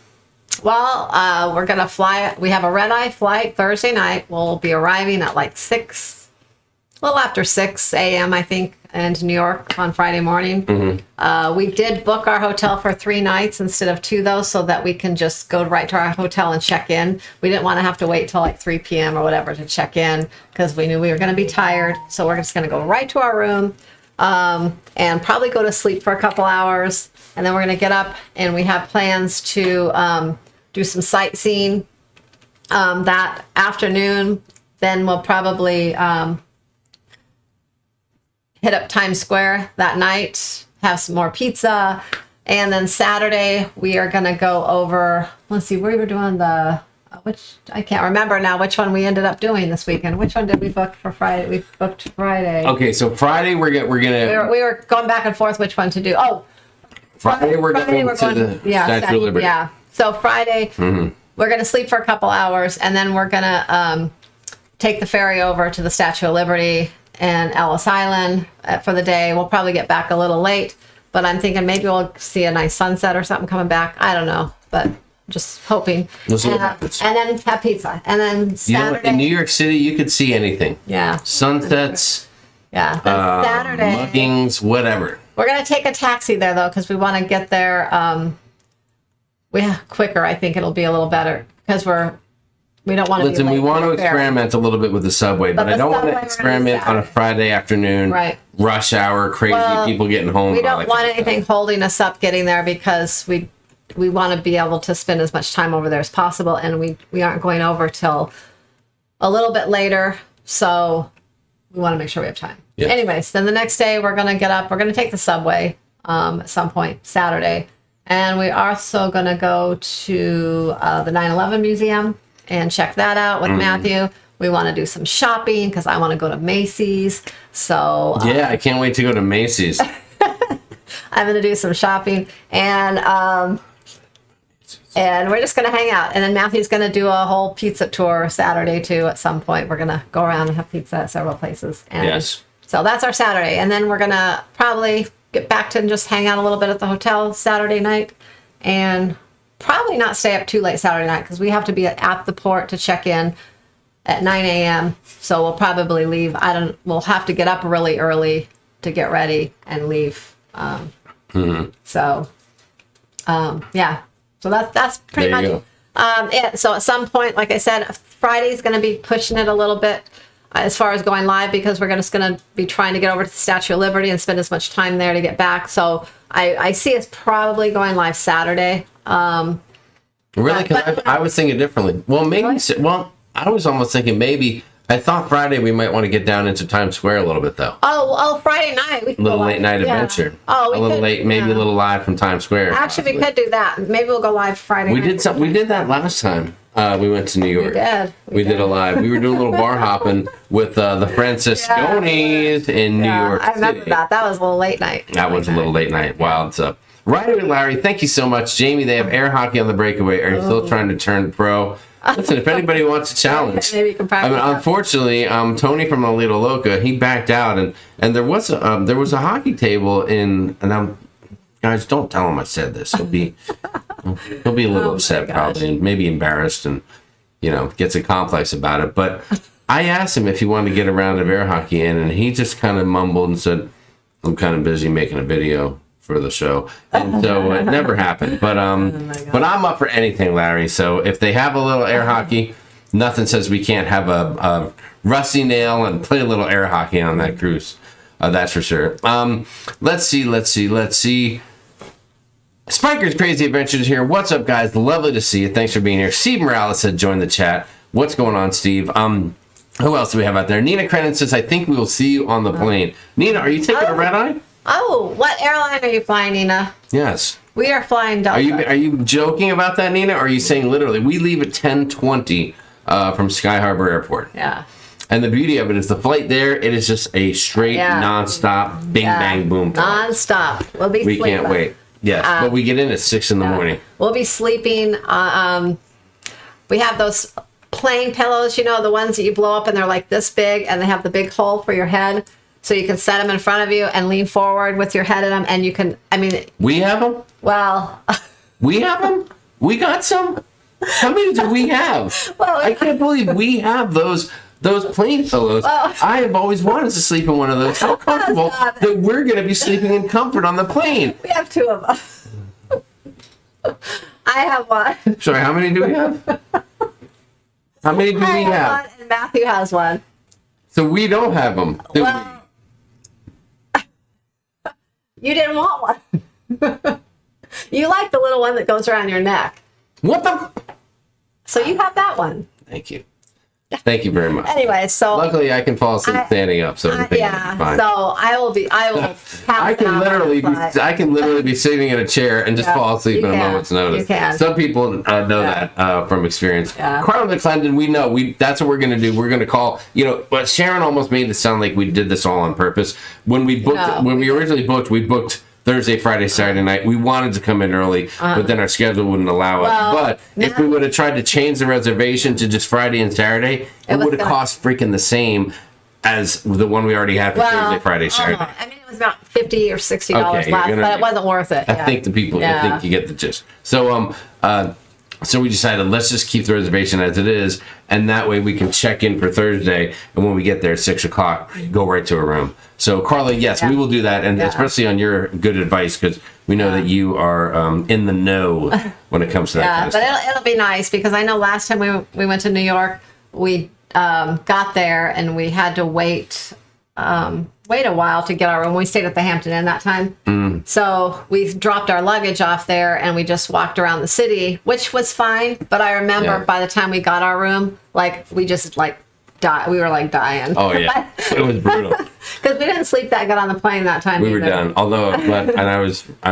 Well, we're going to fly. We have a red-eye flight Thursday night. We'll be arriving at like a little after 6 a.m., I think, into New York on Friday morning. We did book our hotel for 3 nights instead of 2, though, so that we can just go right to our hotel and check in. We didn't want to have to wait till like 3 p.m. or whatever to check in because we knew we were going to be tired. So we're just going to go right to our room and probably go to sleep for a couple hours. And then we're going to get up, and we have plans to do some sightseeing that afternoon. Then we'll probably hit up Times Square that night, have some more pizza. And then Saturday, we are going to go over, let's see, we were doing I can't remember now which one we ended up doing this weekend. Which one did we book for Friday? We booked Friday. Okay, so Friday we were going back and forth which one to do. Oh, Friday we're going to the Statue of Liberty. Yeah. So Friday, we're going to sleep for a couple hours, and then we're going to take the ferry over to the Statue of Liberty and Ellis Island for the day. We'll probably get back a little late, but I'm thinking maybe we'll see a nice sunset or something coming back. I don't know, but just hoping. We'll see what happens. And then have pizza. And then Saturday. In New York City, you could see anything. Yeah. Sunsets. Yeah. Saturday. Muggings, whatever. We're going to take a taxi there, though, because we want to get there quicker. I think it'll be a little better because we don't want to. Listen, we want to experiment a little bit with the subway, but I don't want to experiment on a Friday afternoon, rush hour, crazy people getting home. We don't want anything holding us up getting there because we want to be able to spend as much time over there as possible, and we aren't going over till a little bit later, so we want to make sure we have time. Yeah. Anyways, then the next day we're going to get up. We're going to take the subway at some point Saturday. And we're also going to go to the 9/11 Museum and check that out with Matthew. We want to do some shopping because I want to go to Macy's. So yeah, I can't wait to go to Macy's. I'm going to do some shopping, and we're just going to hang out. And then Matthew's going to do a whole pizza tour Saturday too. At some point, we're going to go around and have pizza at several places. And Yes. so that's our Saturday, and then we're going to probably get back to and just hang out a little bit at the hotel Saturday night, and probably not stay up too late Saturday night because we have to be at the port to check in at 9 a.m. So we'll probably leave. We'll have to get up really early to get ready and leave. So, yeah. So that's pretty There you much. Yeah. So at some point, like I said, Friday's going to be pushing it a little bit as far as going live because we're just going to be trying to get over to the Statue of Liberty and spend as much time there to get back. So I see us probably going live Saturday. Really? Because I was thinking differently. Well, maybe. Really? Well, I was almost thinking maybe. I thought Friday we might want to get down into Times Square a little bit, though. Oh, Friday night. We A little late night adventure. Oh, a little could, late, maybe a little live from Times Square. Actually, we could do that. Maybe we'll go live Friday We night. did something. We did that last time. We went to New York. We did. We did a live. We were doing a little bar hopping with the Francisconis in New York I remember City. that. That was a little late night. That was a little late night. Wild stuff. Right away, Larry. Thank you so much. Jamie, they have air hockey on the breakaway. Are you still trying to turn pro? Listen, if anybody wants a challenge. Maybe you can practice. I mean, unfortunately, Tony from La Liga Loca, he backed out, and there was a hockey table in, and guys, don't tell him I said this. He'll be a little upset probably, and maybe embarrassed, and gets a complex about it. But I asked him if he wanted to get a round of air hockey in, and he just kind of mumbled and said, "I'm kind of busy making a video for the show," and so it never happened. But but I'm up for anything, Larry. So if they have a little air hockey, nothing says we can't have a rusty nail and play a little air hockey on that cruise. That's for sure. Let's see. Spiker's Crazy Adventures here. What's up, guys? Lovely to see you. Thanks for being here. Steve Morales said join the chat. What's going on, Steve? Who else do we have out there? Nina Crennan says, I think we will see you on the plane. Nina, are you taking a red eye? Oh, what airline are you flying, Nina? Yes. We are flying Delta. Are you joking about that, Nina? Or are you saying literally? We leave at 10:20 from Sky Harbor Airport. Yeah. And the beauty of it is the flight there, it is just a straight, nonstop, bing, bang, boom flight. Nonstop. We'll be We sleeping. can't wait. Yes, but we get in at 6 in the morning. We'll be sleeping. We have those plane pillows, the ones that you blow up and they're like this big and they have the big hole for your head. So you can set them in front of you and lean forward with your head in them. And you can, We have them? well. We have them? We got some? How many do we have? Well, I can't believe we have those plane pillows. I have always wanted to sleep in one of those. How comfortable that we're going to be sleeping in comfort on the plane. We have two of them. I have one. Sorry, how many do we have? How many do we I have have? one and Matthew has one. So we don't have them. Do Well, you didn't want one. You like the little one that goes around your neck. we? What the? So you have that one. Thank you. Thank you very much. Anyway, so Luckily, I can fall asleep standing up, so everything will be fine. so I will I can literally be sitting in a chair and just fall asleep in a moment's notice. You can. Some people know that from experience. Yeah. Carl McClendon, we know that's what we're going to do. We're going to call. But Sharon almost made it sound like we did this all on purpose. When we booked, when we originally booked, we booked Thursday, Friday, Saturday night. We wanted to come in early, but then our schedule wouldn't allow us. But if we would have tried to change the reservation to just Friday and Saturday, it would have cost freaking the same as the one we already had for Thursday, Friday, Saturday. It was about $50 or $60 less, but it wasn't worth it. I think I think you get the gist. So so we decided let's just keep the reservation as it is, and that way we can check in for Thursday, and when we get there at 6 o'clock, go right to a room. So Carla, yes, we will do that, and especially on your good advice, because we know that you are in the know when it comes to that kind of stuff. But it'll be nice, because I know last time we went to New York, we got there and we had to wait a while to get our room. We stayed at the Hampton Inn that time. So we dropped our luggage off there and we just walked around the city, which was fine. But I remember by the time we got our room, we just died. We were dying. Oh, yeah. It was brutal. Because Because we didn't sleep that good on the plane that time. We were done. Although, and I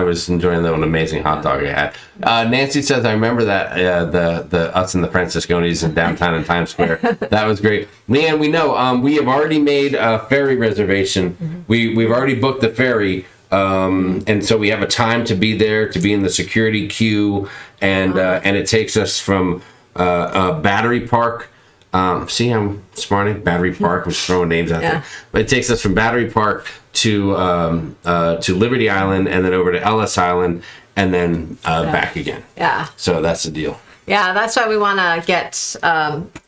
was enjoying an amazing hot dog I had. Nancy says, I remember that the us and the Francisconis in downtown in Times Square. That was great. Leanne, we know we have already made a ferry reservation. Mm-hmm. We've already booked the ferry. And so we have a time to be there, to be in the security queue, and it takes us from Battery Park. See how I'm smarting? Battery Park. I'm just throwing names out there. But it takes us from Battery Park to Liberty Island, and then over to Ellis Island, and then back again. Yeah. So that's the deal. Yeah, that's why we want to get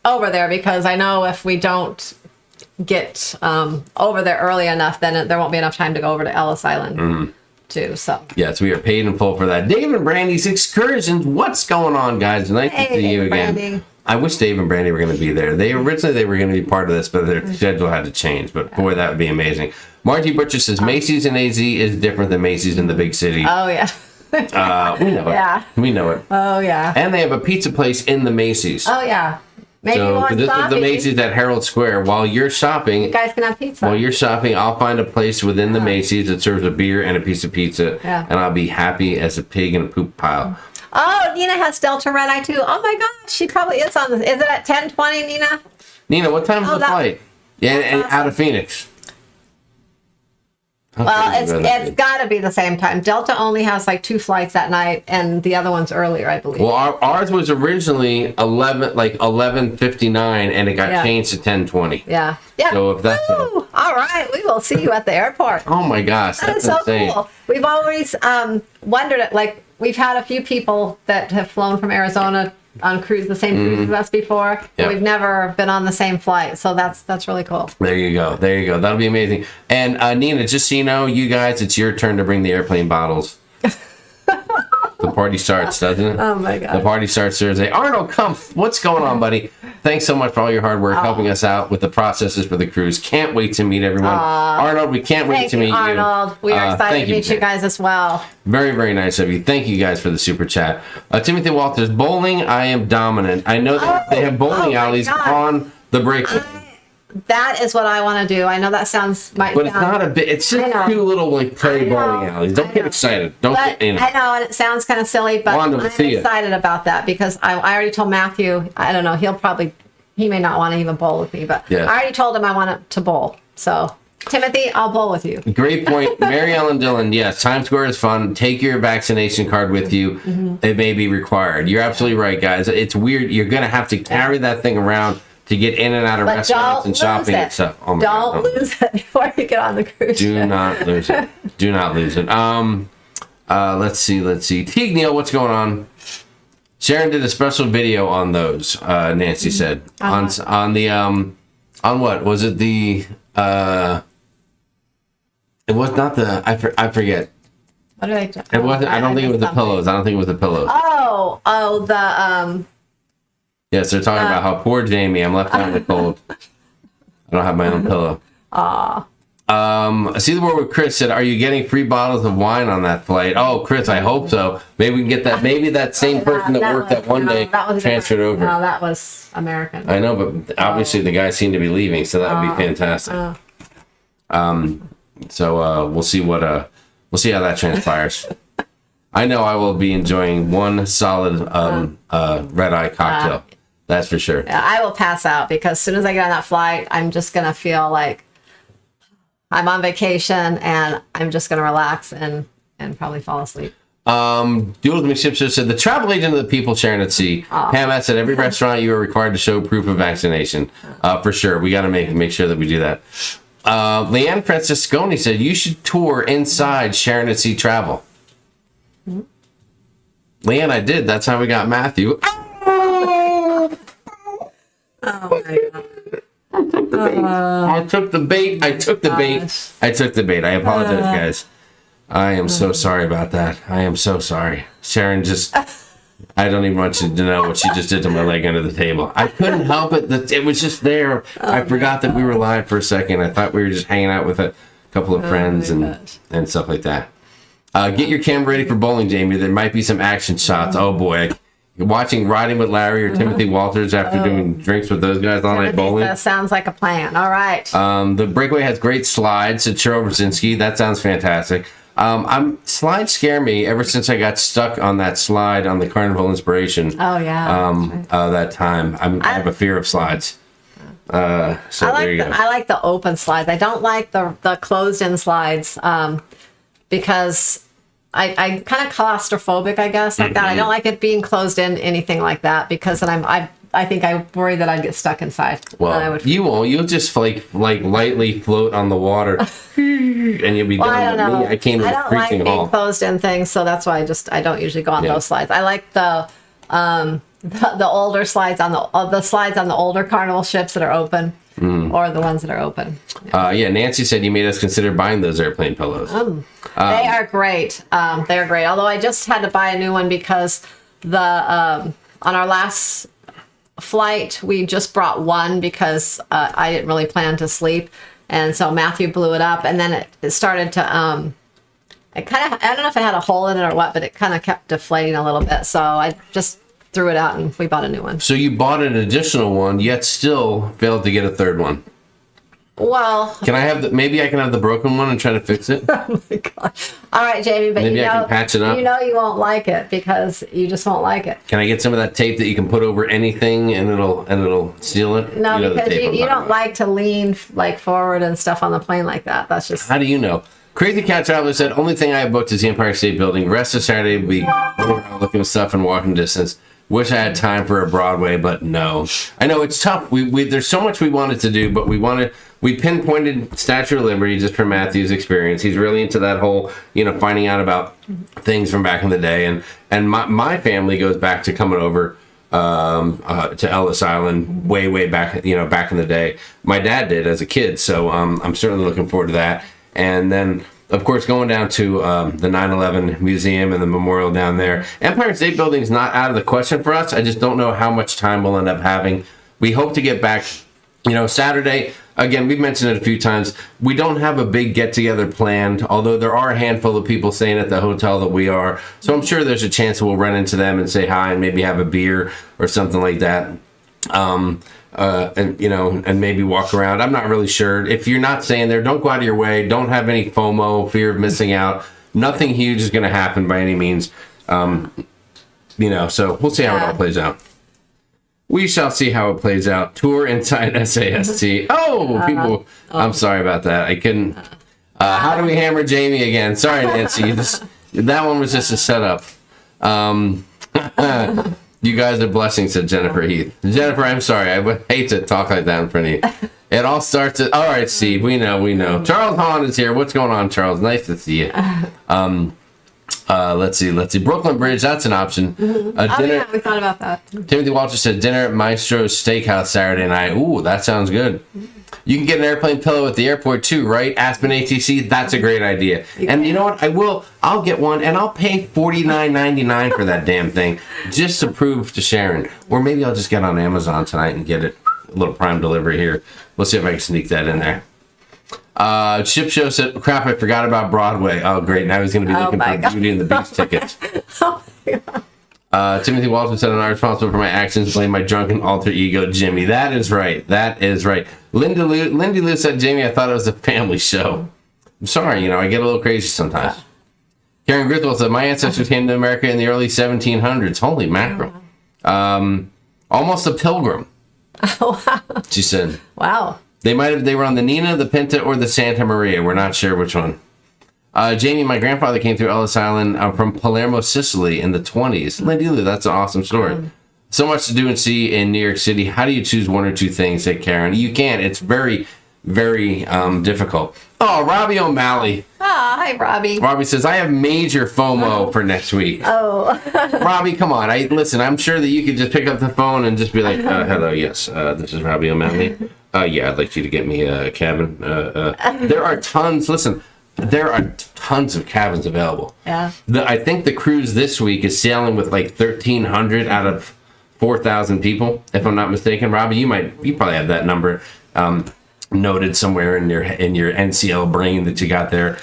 over there, because I know if we don't get over there early enough, then there won't be enough time to go over to Ellis Island too. So yes, we are paid in full for that. Dave and Brandy's excursions. What's going on, guys? Nice to see you again. Brandy. I wish Dave and Brandy were going to be there. Originally they were going to be part of this, but their schedule had to change. But boy, that would be amazing. Margie Butcher says Macy's in AZ is different than Macy's in the big city. Oh yeah. We know it. Yeah. We know it. Oh yeah. And they have a pizza place in the Macy's. Oh yeah. Maybe so this is the Macy's at Herald Square. While you're shopping, you guys can have pizza. While you're shopping, I'll find a place within the Macy's that serves a beer and a piece of pizza, and I'll be happy as a pig in a poop pile. Oh, Nina has Delta Red Eye too. Oh my gosh, she probably is on this. Is it at 10:20, Nina? Nina, what time is the flight? Yeah, and out of Phoenix. Well, it's got to be the same time. Delta only has like 2 flights that night, and the other one's earlier, I believe. Well, ours was originally 11:59, and it got changed to 10:20. Yeah. So if that's all right, we will see you at the airport. Oh my gosh, that's so insane. Cool. We've always wondered it. Like we've had a few people that have flown from Arizona on the same cruise as us before. But we've never been on the same flight, so that's really cool. There you go. That'll be amazing. And Nina, just so you know, you guys, it's your turn to bring the airplane bottles. The party starts, doesn't it? Oh my God. The party starts Thursday. Arnold, come. What's going on, buddy? Thanks so much for all your hard work helping us out with the processes for the cruise. Can't wait to meet everyone. Arnold, we can't wait to meet you. Arnold. We are excited to meet you guys as well. Very, very nice of you. Thank you guys for the super chat. Timothy Walters, bowling, I am dominant. I know that they have bowling alleys on the breakaway. That is what I want to do. I know that it's not a bit. It's just 2 little play bowling alleys. Don't get excited. I know, and it sounds kind of silly, but I'm excited about that because I already told Matthew. I don't know. He may not want to even bowl with me, but I already told him I want to bowl. So Timothy, I'll bowl with you. Great point, Mary Ellen Dillon. Yes, Times Square is fun. Take your vaccination card with you. It may be required. You're absolutely right, guys. It's weird. You're gonna have to carry that thing around to get in and out of restaurants and shopping and stuff. Oh my God, don't lose it before you get on the cruise. Do not lose it. Do not lose it. Let's see. Teague Neal, what's going on? Sharon did a special video on those. Nancy said on what was it? The it was not the I forget. What did I do? It wasn't. I don't think it was the pillows. I don't think it was the pillows. Oh, the Yes, they're talking about how poor Jamie. I'm left out in the cold. I don't have my own pillow. See the word with Chris said, "Are you getting free bottles of wine on that flight?" Oh, Chris, I hope so. Maybe we can get that. Maybe that same person that worked that one day transferred over. No, that was American. I know, but obviously the guys seem to be leaving, so that would be fantastic. So we'll see how that transpires. I know I will be enjoying one solid red eye cocktail. That's for sure. Yeah, I will pass out because as soon as I get on that flight, I'm just gonna feel like I'm on vacation and I'm just gonna relax and probably fall asleep. Doodles McShipster said the travel agent of the people, Sharon at Sea. Pam at every restaurant you are required to show proof of vaccination. For sure, we got to make sure that we do that. Leanne Francisconi said you should tour inside Sharon at Sea Travel. Leanne, I did. That's how we got Matthew. Oh my God. I took the bait. I took the bait. I apologize, guys. I am so sorry about that. I am so sorry. Sharon I don't even want you to know what she just did to my leg under the table. I couldn't help it. It was just there. I forgot that we were live for a second. I thought we were just hanging out with a couple of friends and stuff like that. Get your camera ready for bowling, Jamie. There might be some action shots. Oh boy. watching Riding with Larry or Timothy Walters after doing drinks with those guys all night bowling. That sounds like a plan. All right. The Breakaway has great slides, said Cheryl Brzezinski. That sounds fantastic. Slides scare me ever since I got stuck on that slide on the Carnival Inspiration. Oh, yeah. That time. I have a fear of slides. So there you go. I like the open slides. I don't like the closed-in slides because I kind of claustrophobic, I guess, like that. I don't like it being closed in, anything like that, because then I think I worry that I'd get stuck inside. Well, you won't. You'll just like lightly float on the water, and you'll be done. I don't know. I came to the don't like freezing being hall. closed in things, so that's why I don't usually go on those slides. I like the older slides on the slides on the older Carnival ships that are open, or the ones that are open. Nancy said you made us consider buying those airplane pillows. They are great. They're great. Although I just had to buy a new one because on our last flight we just brought one because I didn't really plan to sleep, and so Matthew blew it up, and then it started to it kind of, I don't know if it had a hole in it or what, but it kind of kept deflating a little bit, so I just threw it out and we bought a new one. So you bought an additional one, yet still failed to get a third one. Well, can I have maybe I can have the broken one and try to fix it? Oh my God. All right, Jamie, but maybe I can patch it up. You know you won't like it because you just won't like it. Can I get some of that tape that you can put over anything and it'll seal it? No, because you don't like to lean like forward and stuff on the plane like that. That's just. How do you know? Crazy Cat Traveler said, only thing I have booked is the Empire State Building. Rest of Saturday will be looking at stuff in walking distance. Wish I had time for a Broadway, but no. I know it's tough. There's so much we wanted to do, but we pinpointed Statue of Liberty just for Matthew's experience. He's really into that whole, finding out about things from back in the day. And my family goes back to coming over to Ellis Island way back, back in the day. My dad did as a kid, so I'm certainly looking forward to that. And then, of course, going down to the 9/11 Museum and the memorial down there. Empire State Building is not out of the question for us. I just don't know how much time we'll end up having. We hope to get back, Saturday. Again, we've mentioned it a few times. We don't have a big get-together planned, although there are a handful of people staying at the hotel that we are. So I'm sure there's a chance we'll run into them and say hi and maybe have a beer or something like that. And maybe walk around. I'm not really sure. If you're not staying there, don't go out of your way. Don't have any FOMO, fear of missing out. Nothing huge is going to happen by any means. So we'll see how it all plays out. We shall see how it plays out. Tour inside SAST. People. I'm sorry about that. I couldn't. How do we hammer Jamie again? Sorry, Nancy. That one was just a setup. You guys are blessings, said Jennifer Heath. Jennifer, I'm sorry. I would hate to talk like that in front of you. It all starts at... All right, Steve. We know. Charles Holland is here. What's going on, Charles? Nice to see you. Let's see. Brooklyn Bridge, that's an option. Dinner. Yeah, we thought about that. Timothy Walter said dinner at Maestro's Steakhouse Saturday night. Ooh, that sounds good. You can get an airplane pillow at the airport too, right? Aspen ATC, that's a great idea. And you know what? I'll get one and I'll pay $49.99 for that damn thing just to prove to Sharon. Or maybe I'll just get on Amazon tonight and get it. A little Prime delivery here. We'll see if I can sneak that in there. Ship Show said, crap, I forgot about Broadway. Oh, great. Now he's going to be looking for Beauty and the Beast tickets. Oh my God. Timothy Walton said, I'm not responsible for my actions. Blame my drunken alter ego, Jimmy. That is right. Lindy Lou said, Jamie, I thought it was a family show. I'm sorry, I get a little crazy sometimes. Yeah. Karen Griswold said, my ancestors came to America in the early 1700s. Holy mackerel. Almost a pilgrim. Oh, wow. She said. Wow. They were on the Nina, the Pinta, or the Santa Maria. We're not sure which one. Jamie, my grandfather came through Ellis Island from Palermo, Sicily in the 20s. Lindy Lou, that's an awesome story. So much to do and see in New York City. How do you choose one or two things, said Karen? You can't. It's very, very difficult. Oh, Robbie O'Malley. Oh, hi, Robbie. Robbie says, I have major FOMO for next week. Oh. Robbie, come on. Listen, I'm sure that you could just pick up the phone and just be like, hello, yes, this is Robbie O'Malley. Yeah, I'd like you to get me a cabin. There are tons. Listen, there are tons of cabins available. Yeah. I think the cruise this week is sailing with like 1,300 out of 4,000 people, if I'm not mistaken. Robbie, you probably have that number noted somewhere in your NCL brain that you got there.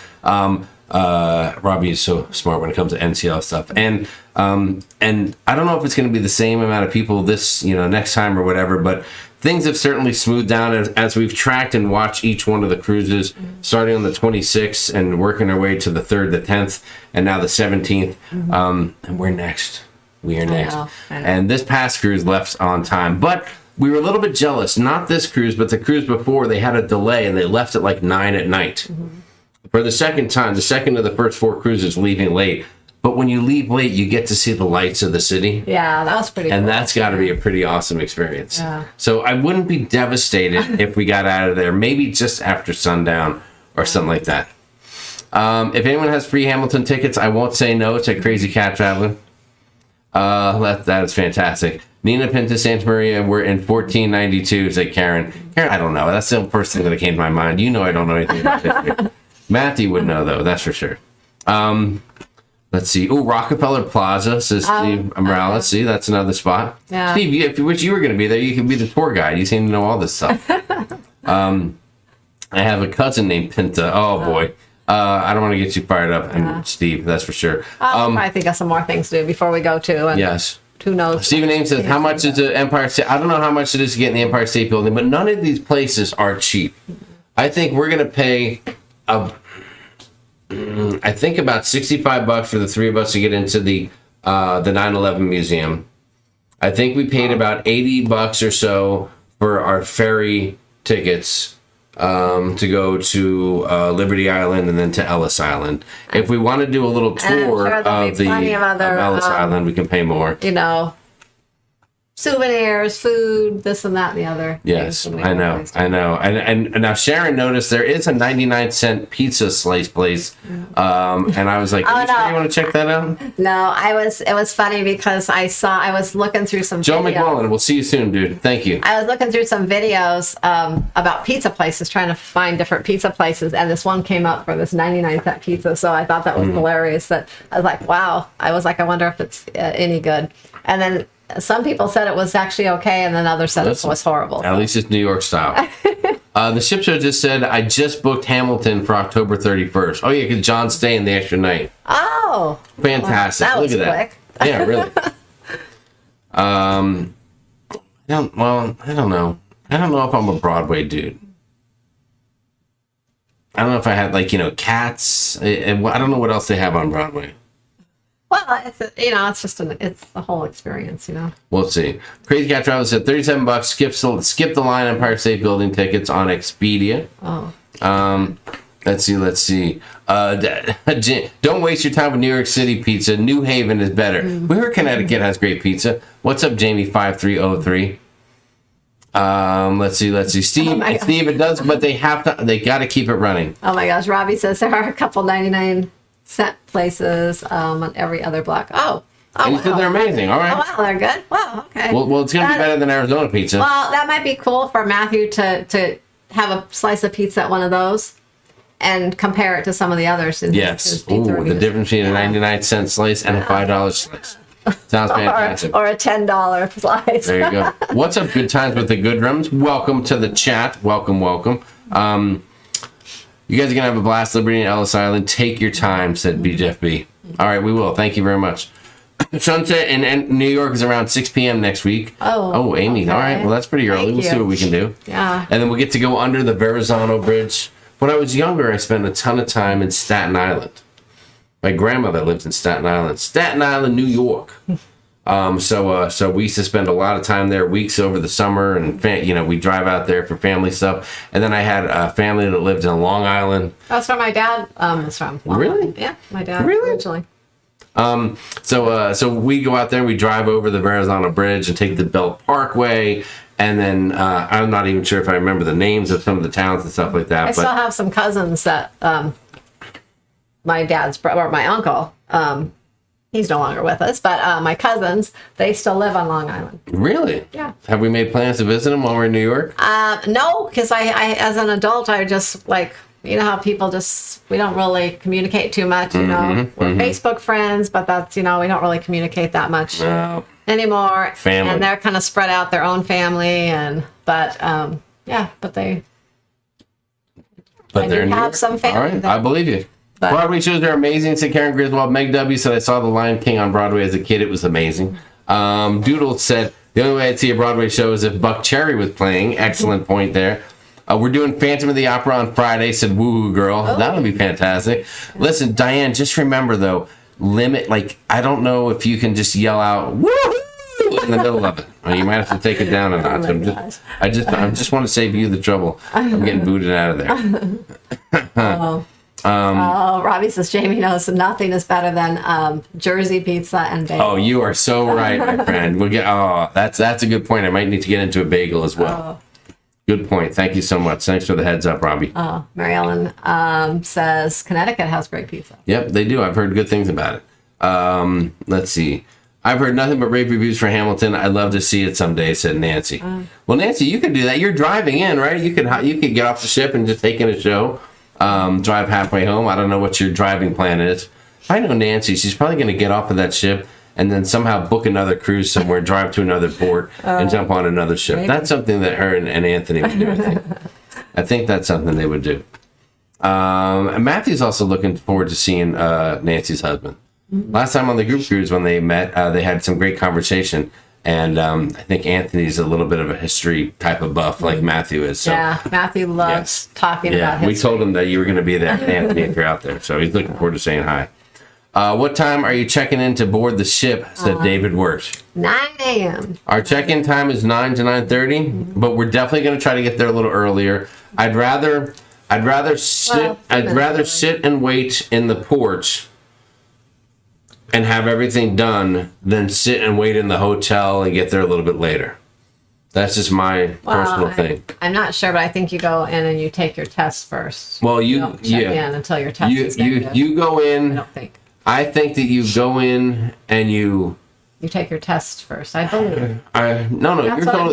Robbie is so smart when it comes to NCL stuff, and I don't know if it's going to be the same amount of people this next time or whatever, but things have certainly smoothed down as we've tracked and watched each one of the cruises, starting on the 26th and working our way to the 3rd, the 10th, and now the 17th. And we're next. We are next. I know. And this past cruise left on time, but we were a little bit jealous. Not this cruise, but the cruise before. They had a delay and they left at like 9 at night. For the second time, the second of the first 4 cruises leaving late. But when you leave late, you get to see the lights of the city. Yeah, that was pretty cool. And that's got to be a pretty awesome experience. Yeah. So I wouldn't be devastated if we got out of there, maybe just after sundown or something like that. If anyone has free Hamilton tickets, I won't say no to Crazy Cat Traveling. That is fantastic. Nina Pinta Santa Maria, we're in 1492, said Karen. Karen, I don't know. That's the first thing that came to my mind. You know I don't know anything about history. Matthew would know, though. That's for sure. Let's see. Oh, Rockefeller Plaza, says Steve Morales. See, that's another spot. Yeah. Steve, if you wish you were going to be there, you could be the tour guide. You seem to know all this stuff. I have a cousin named Pinta. Oh, boy. I don't want to get you fired up, and Steve, that's for sure. I think of some more things to do before we go to. And yes. Who knows? Stephen Ames says, how much is the Empire State? I don't know how much it is to get in the Empire State Building, but none of these places are cheap. I think we're going to pay... I think about $65 for the 3 of us to get into the 9/11 museum. I think we paid about $80 or so for our ferry tickets to go to Liberty Island and then to Ellis Island. If we want to do a little tour of Ellis Island, we can pay more. Souvenirs, food, this and that and the other. Yes, I know. And now Sharon noticed there is a 99-cent pizza slice place. And I was like, sure you want to check that out? No, it was funny because I was looking through some Joe videos. McMullen, we'll see you soon, dude. Thank you. I was looking through some videos about pizza places, trying to find different pizza places, and this one came up for this 99-cent pizza, so I thought that was hilarious. That I was like, wow. I was like, I wonder if it's any good. And then some people said it was actually okay, and then others said it was horrible. At least it's New York style. The ship show just said, I just booked Hamilton for October 31st. Oh, yeah, because John's staying the extra night. Oh. Fantastic. Well, Look at quick. that. Yeah, really. I don't know. I don't know if I'm a Broadway dude. I don't know if I had, Cats. I don't know what else they have on Broadway. Well, it's the whole experience, We'll see. Crazy Cat Travel said $37. Skip the line Empire State Building tickets on Expedia. Oh. Let's see. Don't waste your time with New York City pizza. New Haven is better. We heard Connecticut has great pizza. What's up, Jamie 5303? Let's see. Steve, it does, but they got to keep it running. Oh my gosh, Robbie says there are a couple 99-cent places on every other block. Oh, and you said they're amazing. All right. Oh, wow, they're good. Wow, okay. Well, it's going to be better than Arizona pizza. Well, that might be cool for Matthew to have a slice of pizza at one of those and compare it to some of the others. Yes. Ooh, the difference between a 99-cent slice and a $5 slice. Sounds fantastic. Or a $10 slice. There you go. What's up, Good Times with the Good Rums? Welcome to the chat. Welcome. You guys are going to have a blast. Liberty and Ellis Island. Take your time, said BJFB. All right, we will. Thank you very much. Sunset in New York is around 6 p.m. next week. Oh, Amy. Okay. All right. Well, that's pretty early. We'll see what we can do. Yeah. And then we'll get to go under the Verrazano Bridge. When I was younger, I spent a ton of time in Staten Island. My grandmother lives in Staten Island, New York. So we used to spend a lot of time there, weeks over the summer, and we drive out there for family stuff. And then I had a family that lived in Long Island. That's where my dad was from. Really? Island. Yeah, my dad originally. So we go out there, we drive over the Verrazano Bridge and take the Belt Parkway. And then I'm not even sure if I remember the names of some of the towns and stuff like that. I still have some cousins that my dad's or my uncle. He's no longer with us, but my cousins, they still live on Long Island. Really? Yeah. Have we made plans to visit them while we're in New York? No, because I as an adult, I just how people we don't really communicate too much, We're Facebook friends, but that's, we don't really communicate that much anymore. Family. And they're kind of spread out their own family, but they they're have some family. All right, I believe you. But Broadway shows are amazing, said Karen Griswold. Meg W. said, I saw The Lion King on Broadway as a kid. It was amazing. Doodle said, the only way I'd see a Broadway show is if Buck Cherry was playing. Excellent point there. We're doing Phantom of the Opera on Friday, said Woohoo Girl. Oh. That would be fantastic. Listen, Diane, just remember, though, limit, like, I don't know if you can just yell out, woohoo, in the middle of it. Or you might have to take it down a notch. I just want to save you the trouble. I'm getting booted out of there. Robbie says Jamie knows nothing is better than Jersey pizza and bagel. Oh, you are so right, my friend. We'll get. That's a good point. I might need to get into a bagel as well. Good point. Thank you so much. Thanks for the heads up, Robbie. Mary Ellen says Connecticut has great pizza. Yep, they do. I've heard good things about it. Let's see. I've heard nothing but rave reviews for Hamilton. I'd love to see it someday, said Nancy. Well, Nancy, you could do that. You're driving in, right? You could get off the ship and just take in a show. Drive halfway home. I don't know what your driving plan is. I know Nancy. She's probably going to get off of that ship and then somehow book another cruise somewhere, drive to another port, and jump on another ship. Maybe. That's something that her and Anthony would do, I think. I think that's something they would do. And Matthew's also looking forward to seeing Nancy's husband. Last time on the group cruise when they met, they had some great conversation. And I think Anthony's a little bit of a history type of buff like Matthew is. So. Yeah, Matthew loves talking about history. We told him that you were going to be there, Anthony, if you're out there. So he's looking forward to saying hi. What time are you checking in to board the ship, said David Wirtz. 9 a.m. Our check-in time is 9 to 9:30, but we're definitely going to try to get there a little earlier. I'd rather sit and wait in the porch and have everything done than sit and wait in the hotel and get there a little bit later. That's just my personal thing. I'm not sure, but I think you go in and you take your test first. Well, you don't check in until your test is negative. You go in. I don't think. I think that you go in and you take your test first. I believe.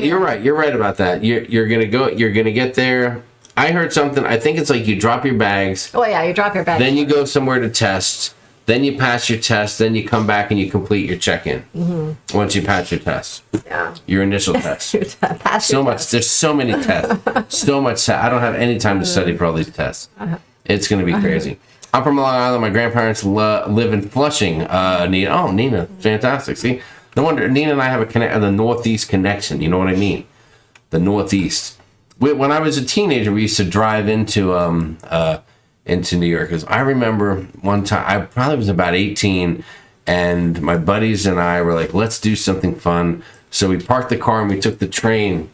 You're right. You're right about that. You're gonna get there. I heard something. I think it's like you drop your bags. Oh yeah, you drop your bags. Then you go somewhere to test. Then you pass your test. Then you come back and you complete your check-in. Once you pass your test. Yeah. Your initial test. There's so many tests. So much. I don't have any time to study for all these tests. It's gonna be crazy. I'm from Long Island. My grandparents live in Flushing. Nina. Oh, Nina. Fantastic. See? No wonder Nina and I have the Northeast connection. You know what I mean? The Northeast. When I was a teenager, we used to drive into New York. Because I remember one time, I probably was about 18, and my buddies and I were like, let's do something fun. So we parked the car and we took the train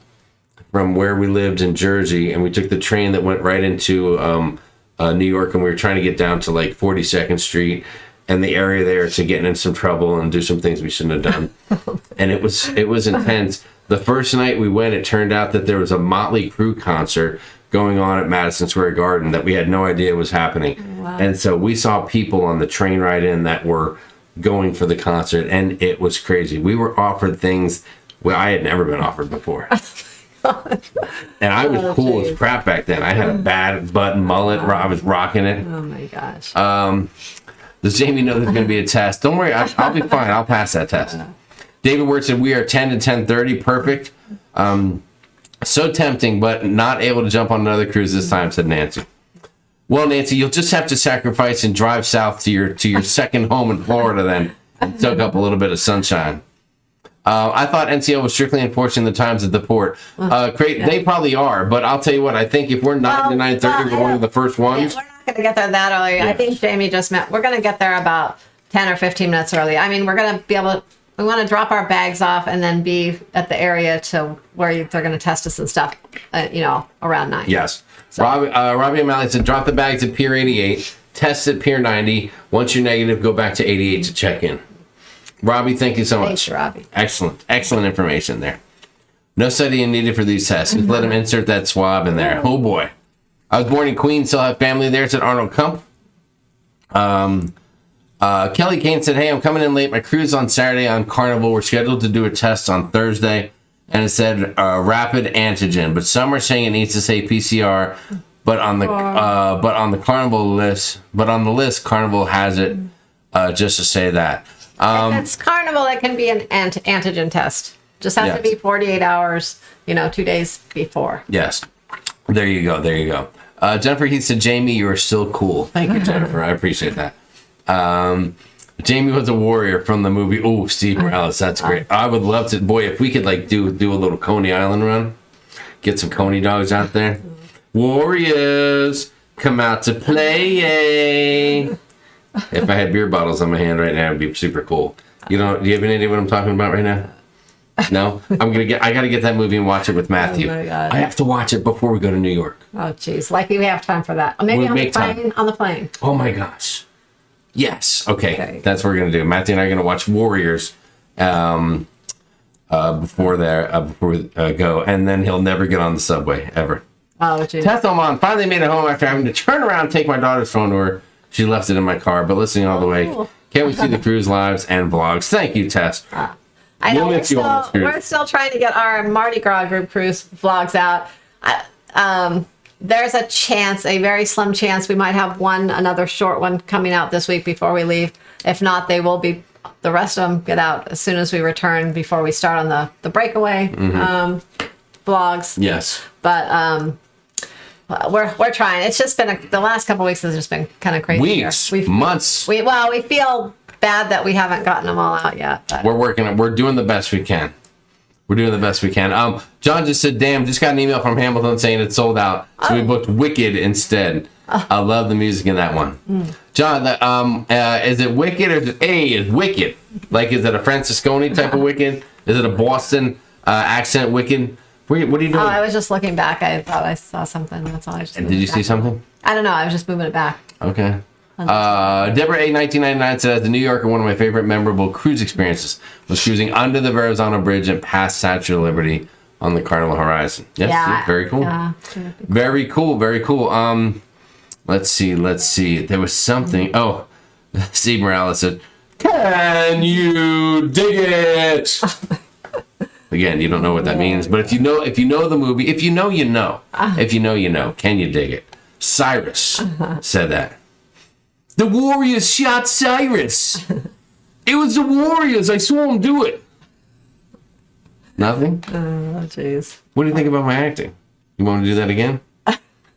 from where we lived in Jersey, and we took the train that went right into New York, and we were trying to get down to like 42nd Street and the area there to get in some trouble and do some things we shouldn't have done. And it was intense. The first night we went, it turned out that there was a Motley Crue concert going on at Madison Square Garden that we had no idea was happening. Wow. And so we saw people on the train ride in that were going for the concert, and it was crazy. We were offered things I had never been offered before. And I was cool as crap back then. I had a bad button mullet. I was rocking it. Oh my gosh. Does Jamie know there's going to be a test? Don't worry. I'll be fine. I'll pass that test. David Wirtz said we are 10 to 10:30. Perfect. So tempting, but not able to jump on another cruise this time, said Nancy. Well, Nancy, you'll just have to sacrifice and drive south to your second home in Florida then and soak up a little bit of sunshine. I thought NCL was strictly enforcing the times at the port. They probably are, but I'll tell you what, I think if we're 9 to 9:30, we're one of the first ones. We're not going to get there that early. Yeah. I think Jamie just meant we're going to get there about 10 or 15 minutes early. I mean, we're going to be able to, we want to drop our bags off and then be at the area to where they're going to test us and stuff, around 9. Yes. So. Robbie O'Malley said, drop the bags at Pier 88, test at Pier 90. Once you're negative, go back to 88 to check in. Robbie, thank you so much. Thanks, Robbie. Excellent information there. No studying needed for these tests. Just let him insert that swab in there. Oh boy. I was born in Queens, still have family there, said Arnold Kump. Kelly Kane said, hey, I'm coming in late. My cruise on Saturday on Carnival. We're scheduled to do a test on Thursday. And it said rapid antigen. But some are saying it needs to say PCR. But on the Carnival list, Carnival has it just to say that. If it's Carnival, it can be an antigen test. Just has to be 48 hours, 2 days before. Yes. There you go. Jennifer Heath said, Jamie, you are still cool. Thank you, Jennifer. I appreciate that. Jamie was a warrior from the movie. Oh, Steve Morales. That's great. I would love to. Boy, if we could like do a little Coney Island run, get some Coney dogs out there. Warriors, come out to play. If I had beer bottles on my hand right now, it'd be super cool. Do you have any idea what I'm talking about right now? No? I gotta get that movie and watch it with Matthew. Oh my God. I have to watch it before we go to New York. Oh, jeez. Likely we have time for that. Or maybe We'll on the make time. plane. On the plane. Oh my gosh. Yes. Okay. That's what we're gonna do. Matthew and I are gonna watch Warriors before we go, and then he'll never get on the subway ever. Oh, jeez. Tessa Mom finally made it home after having to turn around and take my daughter's phone to her. She left it in my car, but listening all the way. Can't we see the cruise lives and vlogs? Thank you, Tess. I know We'll miss you on this cruise. we're still trying to get our Mardi Gras group cruise vlogs out. There's a chance, a very slim chance, we might have another short one coming out this week before we leave. If not, they will be. The rest of them get out as soon as we return before we start on the breakaway vlogs. Yes. But we're trying. It's just been the last couple of weeks has just been kind of crazy. Weeks, months. We feel bad that we haven't gotten them all out yet. But. We're doing the best we can. We're doing the best we can. John just said, damn, just got an email from Hamilton saying it's sold out. So we booked Wicked instead. I love the music in that one. John, is it Wicked or is it it's Wicked? Like, is it a Franciscone type of Wicked? Is it a Boston accent Wicked? What are you doing? Oh, I was just looking back. I thought I saw something. That's all. And did you see something? I don't know. I was just moving it back. Okay. Deborah A. 1999 said, as a New Yorker, one of my favorite memorable cruise experiences was cruising under the Verrazano Bridge and past Statue of Liberty on the Carnival Horizon. Yes, Yeah. Very cool. Yeah. Very cool. Very cool. Let's see. There was something. Oh, Steve Morales said, can you dig it? Again, you don't know what that means, but if you know the movie, if you know, you know. If you know, you know. Can you dig it? Cyrus said that. The Warriors shot Cyrus. It was the Warriors. I saw them do it. Nothing? Oh, jeez. What do you think about my acting? You want to do that again?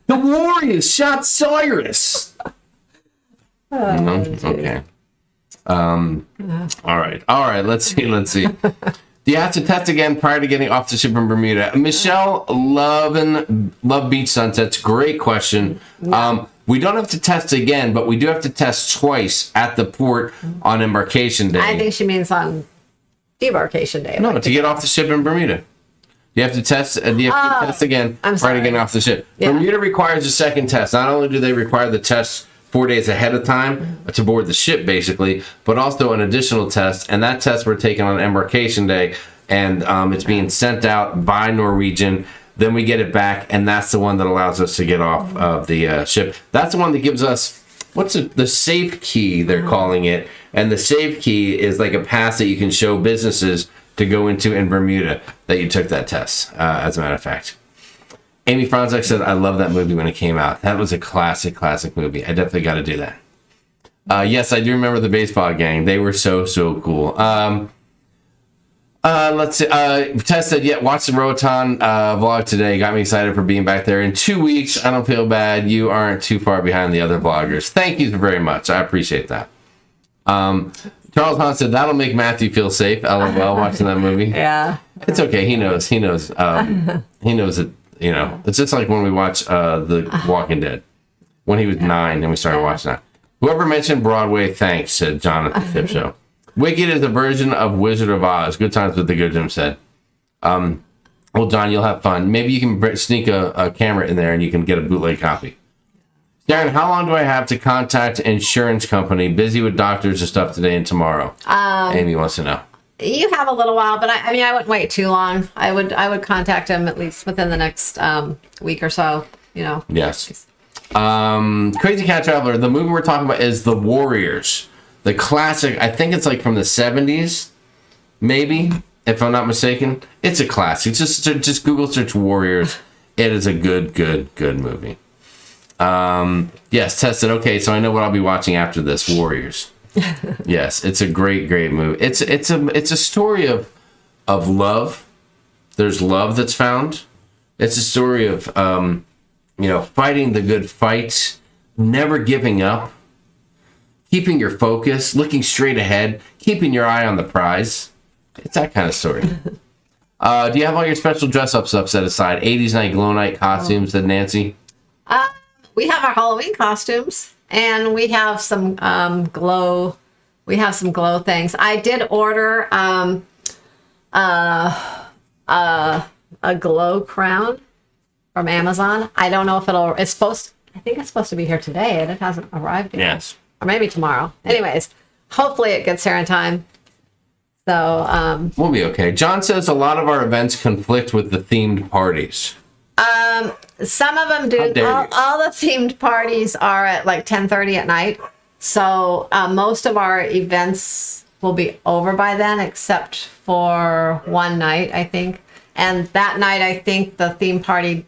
The Warriors shot Cyrus. No? Okay. All right. Let's see. Do you have to test again prior to getting off the ship in Bermuda? Michelle, love beach sunsets. Great question. We don't have to test again, but we do have to test twice at the port on embarkation day. I think she means on debarkation day. No, to get off the ship in Bermuda. You have to test. Test again prior to getting off the ship. Yeah. Bermuda requires a second test. Not only do they require the test 4 days ahead of time to board the ship, basically, but also an additional test. And that test we're taking on embarkation day, and it's being sent out by Norwegian. Then we get it back, and that's the one that allows us to get off of the ship. That's the one that gives us, the safe key, they're calling it. And the safe key is like a pass that you can show businesses to go into in Bermuda that you took that test, as a matter of fact. Amy Franzek said, I love that movie when it came out. That was a classic movie. I definitely got to do that. Yes, I do remember the baseball gang. They were so cool. Let's see. Tess said, yeah, watch the Roatan vlog today. Got me excited for being back there. In 2 weeks, I don't feel bad. You aren't too far behind the other vloggers. Thank you very much. I appreciate that. Charles Hunt said, that'll make Matthew feel safe. LOL, watching that movie. Yeah. It's okay. He knows. He knows it. It's just like when we watched The Walking Dead. When he was 9 and we started watching that. Whoever mentioned Broadway, thanks, said John at the Tip Show. Wicked is a version of Wizard of Oz. Good times with the good, Jim said. Well, John, you'll have fun. Maybe you can sneak a camera in there and you can get a bootleg copy. Sharon, how long do I have to contact insurance company? Busy with doctors and stuff today and tomorrow. Amy wants to know. You have a little while, but I wouldn't wait too long. I would contact him at least within the next week or so. Yes. Crazy Cat Traveler. The movie we're talking about is The Warriors, the classic. I think it's like from the 70s, maybe, if I'm not mistaken. It's a classic. Just Google search Warriors. It is a good movie. Yes, tested. Okay, so I know what I'll be watching after this. Warriors. Yes, it's a great movie. It's a story of love. There's love that's found. It's a story of fighting the good fight, never giving up, keeping your focus, looking straight ahead, keeping your eye on the prize. It's that kind of story. Do you have all your special dress-up stuff set aside? 80s night, glow night costumes, said Nancy. We have our Halloween costumes, and we have some glow. We have some glow things. I did order a glow crown from Amazon. I don't know if I think it's supposed to be here today, and it hasn't arrived yet. Yes. Or maybe tomorrow. Anyways, hopefully it gets here in time. So, we'll be okay. John says a lot of our events conflict with the themed parties. some of them do. All the themed parties are at like 10:30 at night. So most of our events will be over by then, except for one night, I think. And that night, I think the theme party,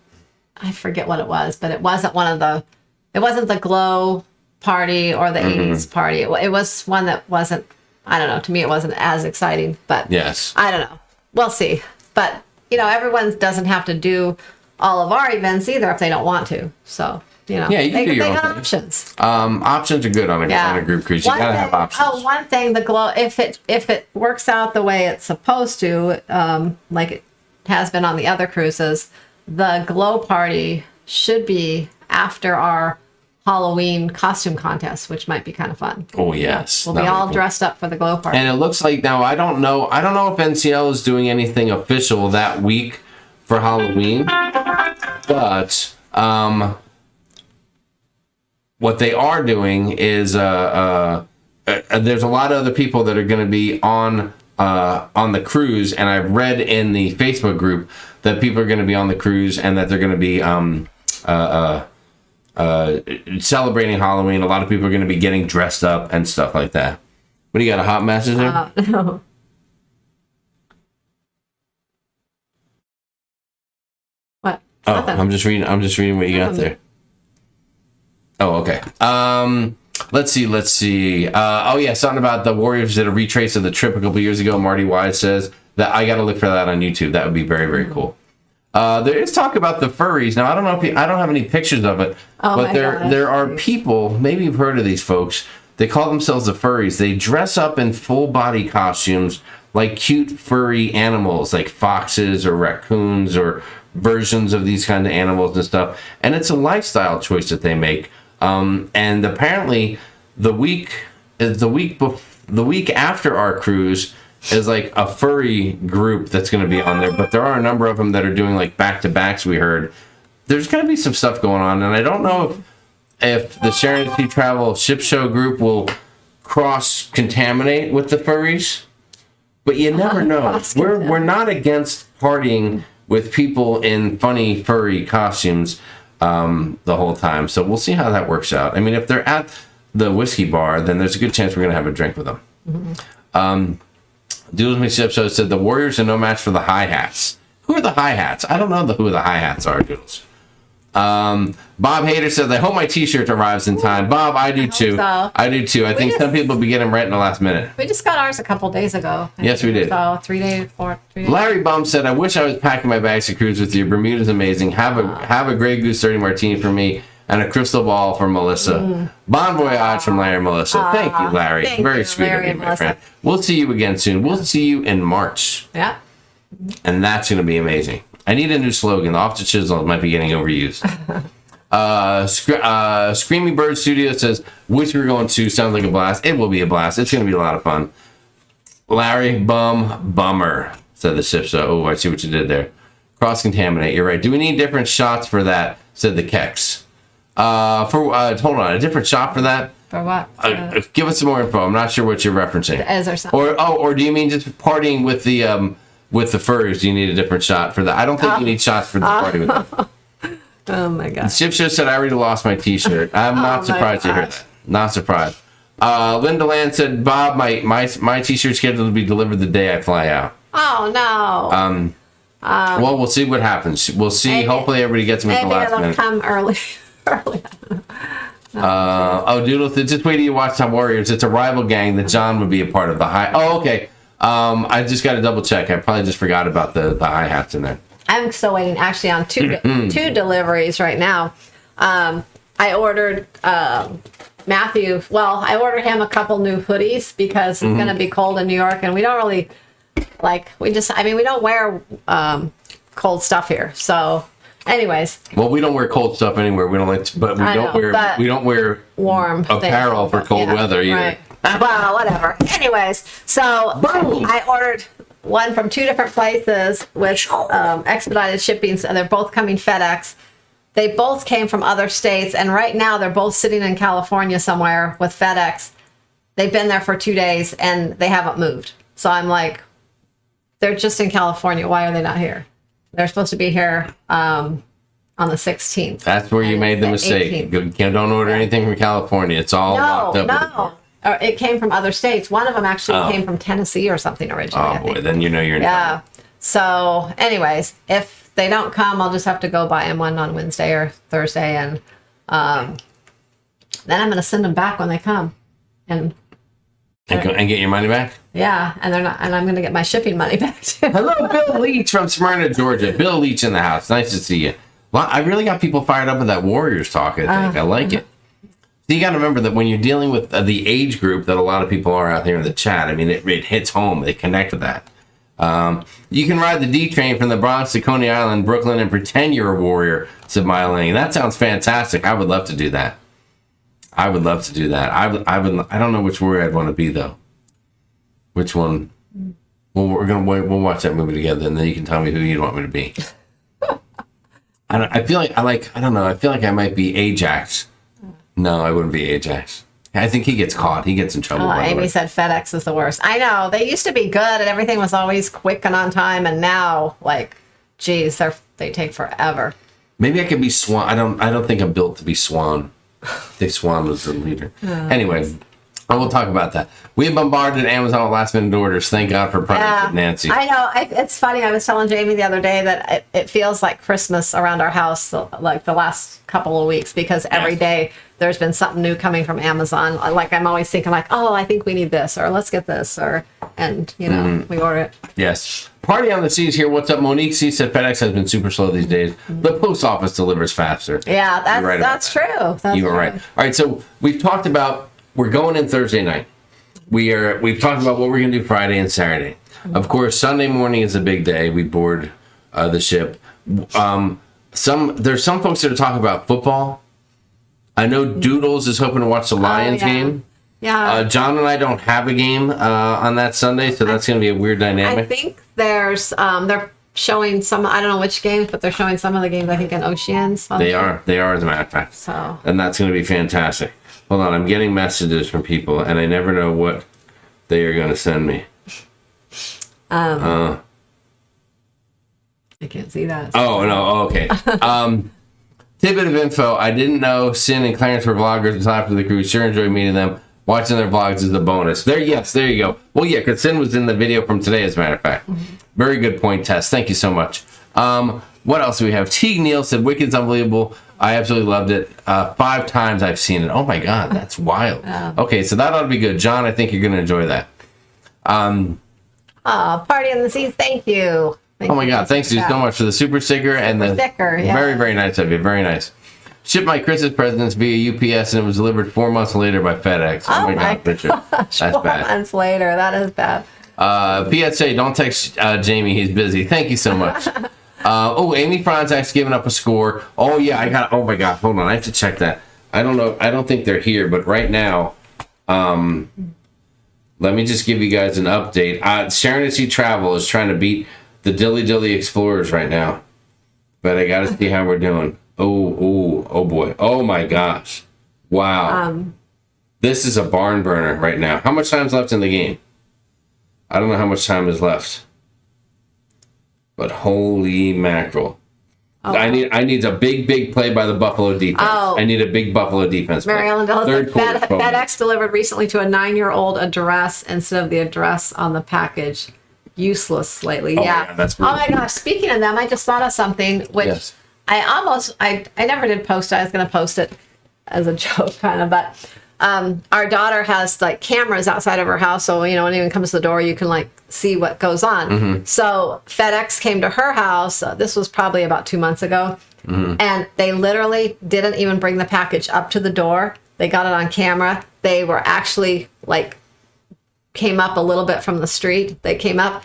I forget what it was, but it wasn't it wasn't the glow party or the 80s party. It was one that wasn't, I don't know, to me it wasn't as exciting, but yes, I don't know. We'll see. But, you know, everyone doesn't have to do all of our events either if they don't want to. So, you know, yeah, you can do your own thing. Options. Options are good on a group cruise. You gotta have options. Oh, one thing, the glow, if it works out the way it's supposed to, like it has been on the other cruises, the glow party should be after our Halloween costume contest, which might be kind of fun. Oh yes, we'll be all dressed up for the glow party. And it looks like now I don't know if NCL is doing anything official that week for Halloween, but what they are doing is there's a lot of other people that are going to be on the cruise, and I've read in the Facebook group that people are going to be on the cruise and that they're going to be celebrating Halloween. A lot of people are going to be getting dressed up and stuff like that. What do you got, a hot message there? No. What? Oh, I'm just reading what you got there. Oh, okay. Let's see. Oh yeah, something about the Warriors did a retrace of the trip a couple years ago. Marty Wise says that I got to look for that on YouTube. That would be very, very cool. There is talk about the furries. Now, I don't know if I don't have any pictures of it, but there are people, maybe you've heard of these folks, they call themselves the furries. They dress up in full body costumes like cute furry animals, like foxes or raccoons or versions of these kind of animals and stuff. And it's a lifestyle choice that they make. And apparently the week after our cruise is like a furry group that's going to be on there, but there are a number of them that are doing like back-to-backs. We heard there's going to be some stuff going on, and I don't know if the Sharon Travel Ship Show group will cross-contaminate with the furries, but you never know. We're not against partying with people in funny furry costumes the whole time, so we'll see how that works out. I mean, if they're at the whiskey bar, then there's a good chance we're going to have a drink with them. Doodles McShip said the Warriors are no match for the hi-hats. Who are the hi-hats? I don't know who the hi-hats are, Doodles. Bob Hader says, I hope my t-shirt arrives in time. Bob, I do too. I do too. I think some people will be getting them right in the last minute. We just got ours a couple days ago. Yes, we did. So 3 days. Larry Bum said, I wish I was packing my bags to cruise with you. Bermuda's amazing. Have a Grey Goose 30 martini for me and a crystal ball for Melissa. Bon voyage from Larry and Melissa. Thank you, Larry. Very sweet of you, my friend. We'll see you again soon. We'll see you in March. Yeah. And that's going to be amazing. I need a new slogan. The Off the Chisel might be getting overused. Screamy Bird Studio says, which we're going to. Sounds like a blast. It will be a blast. It's going to be a lot of fun. Larry Bummer, said the ship. So, oh, I see what you did there. Cross-contaminate. You're right. Do we need different shots for that? Said the Kex. Hold on, a different shot for that? For what? Give us some more info. I'm not sure what you're referencing. Is there something? Or do you mean just partying with the furries? Do you need a different shot for that? I don't think you need shots for the party with them. Oh my god. Ship Show said I already lost my t-shirt. I'm not surprised to hear that. Not surprised. Linda Land said, Bob, my t-shirt's scheduled to be delivered the day I fly out. Oh no. Well, we'll see what happens. We'll see. Maybe, hopefully everybody gets them at the last minute. Maybe it'll come early. Doodle, just wait till you watch Top Warriors. It's a rival gang that John would be a part of. Okay. I just got to double check. I probably just forgot about the hi-hats in there. I'm still waiting actually on two deliveries right now. I ordered Matthew. Well, I ordered him a couple new hoodies because it's going to be cold in New York, and we don't really we don't wear cold stuff here. So, anyways. Well, we don't wear cold stuff anywhere. We don't like to, but we don't wear warm apparel for cold weather either. Right. Well, whatever. Anyways, so boom. I ordered one from 2 different places with expedited shipping, and they're both coming FedEx. They both came from other states, and right now they're both sitting in California somewhere with FedEx. They've been there for 2 days, and they haven't moved. So I'm like, they're just in California. Why are they not here? They're supposed to be here on the 16th. That's where you made the mistake. Don't order anything from California. It's all locked up. No. It came from other states. One of them actually came from Tennessee or something originally. Oh, boy. Then you know you're in trouble. So, anyways, if they don't come, I'll just have to go buy them one on Wednesday or Thursday, and then I'm going to send them back when they come, and get your money back. Yeah, and I'm going to get my shipping money back too. Hello, Bill Leach from Smyrna, Georgia. Bill Leach in the house. Nice to see you. Well, I really got people fired up with that Warriors talk. I think I like it. So you got to remember that when you're dealing with the age group that a lot of people are out there in the chat, I mean, it hits home. They connect with that. You can ride the D train from the Bronx to Coney Island, Brooklyn, and pretend you're a warrior, said Mile Lane. That sounds fantastic. I would love to do that. I would love to do that. I don't know which warrior I'd want to be, though. Which one? Well, we'll watch that movie together, and then you can tell me who you'd want me to be. I feel like I don't know. I feel like I might be Ajax. No, I wouldn't be Ajax. I think he gets caught. He gets in trouble. Amy said FedEx is the worst. I know. They used to be good and everything was always quick and on time. And now, geez, they take forever. Maybe I could be Swan. I don't think I'm built to be Swan. I think Swan was the leader. Anyway, we'll talk about that. We have bombarded Amazon with last minute orders. Thank God for Prime, Nancy. I know. It's funny. I was telling Jamie the other day that it feels like Christmas around our house, like the last couple of weeks, because every day there's been something new coming from Amazon. Like I'm always thinking I think we need this, or let's get this, we order it. Yes. Party on the Seas here. What's up? Monique C said FedEx has been super slow these days. The post office delivers faster. Yeah, that's true. You were right. All right, so we've talked about we're going in Thursday night. We've talked about what we're going to do Friday and Saturday. Of course, Sunday morning is a big day. We board the ship. There's some folks that are talking about football. I know Doodles is hoping to watch the Lions game. Yeah. John and I don't have a game on that Sunday, so that's going to be a weird dynamic. I think there's they're showing some. I don't know which games, but they're showing some of the games. I think in Oceans. They are, as a matter of fact. So. And that's going to be fantastic. Hold on, I'm getting messages from people, and I never know what they are going to send me. I can't see that. Oh, no, okay. Tidbit of info, I didn't know Sin and Clarence were vloggers until after the cruise. Sure enjoyed meeting them. Watching their vlogs is a bonus. There you go. Well, yeah, because Sin was in the video from today, as a matter of fact. Very good point, Tess. Thank you so much. What else do we have? Teague Neal said, Wicked's unbelievable. I absolutely loved it. 5 times I've seen it. Oh, my God, that's wild. Okay, so that ought to be good. John, I think you're going to enjoy that. Party on the Seas, thank you. Oh, my God, thanks you so much for the super sticker and the sticker. Yeah. Very, very nice of you. Very nice. Shipped my Christmas presents via UPS, and it was delivered 4 months later by FedEx. Oh my God, Richard. That's bad. 4 months later. That is bad. PSA, don't text Jamie. He's busy. Thank you so much. Amy Franzak's giving up a score. Oh, yeah, oh, my God. Hold on. I have to check that. I don't know. I don't think they're here, but right now, let me just give you guys an update. Sharonatsea Travel is trying to beat the Dilly Dilly Explorers right now, but I got to see how we're doing. Oh boy. Oh my gosh. Wow. This is a barn burner right now. How much time's left in the game? I don't know how much time is left. But holy mackerel. Oh. I need a big play by the Buffalo defense. Oh. I need a big Buffalo defense. Mary Ellen Dell said FedEx delivered recently to a 9-year-old address instead of the address on the package. Useless lately. Yeah. Man, that's brutal. Oh my gosh. Speaking of them, I just thought of something which I never did post it. I was going to post it as a joke kind of, but our daughter has like cameras outside of her house, so when anyone comes to the door, you can like see what goes on. So FedEx came to her house. This was probably about 2 months ago, and they literally didn't even bring the package up to the door. They got it on camera. They were actually like came up a little bit from the street. They came up.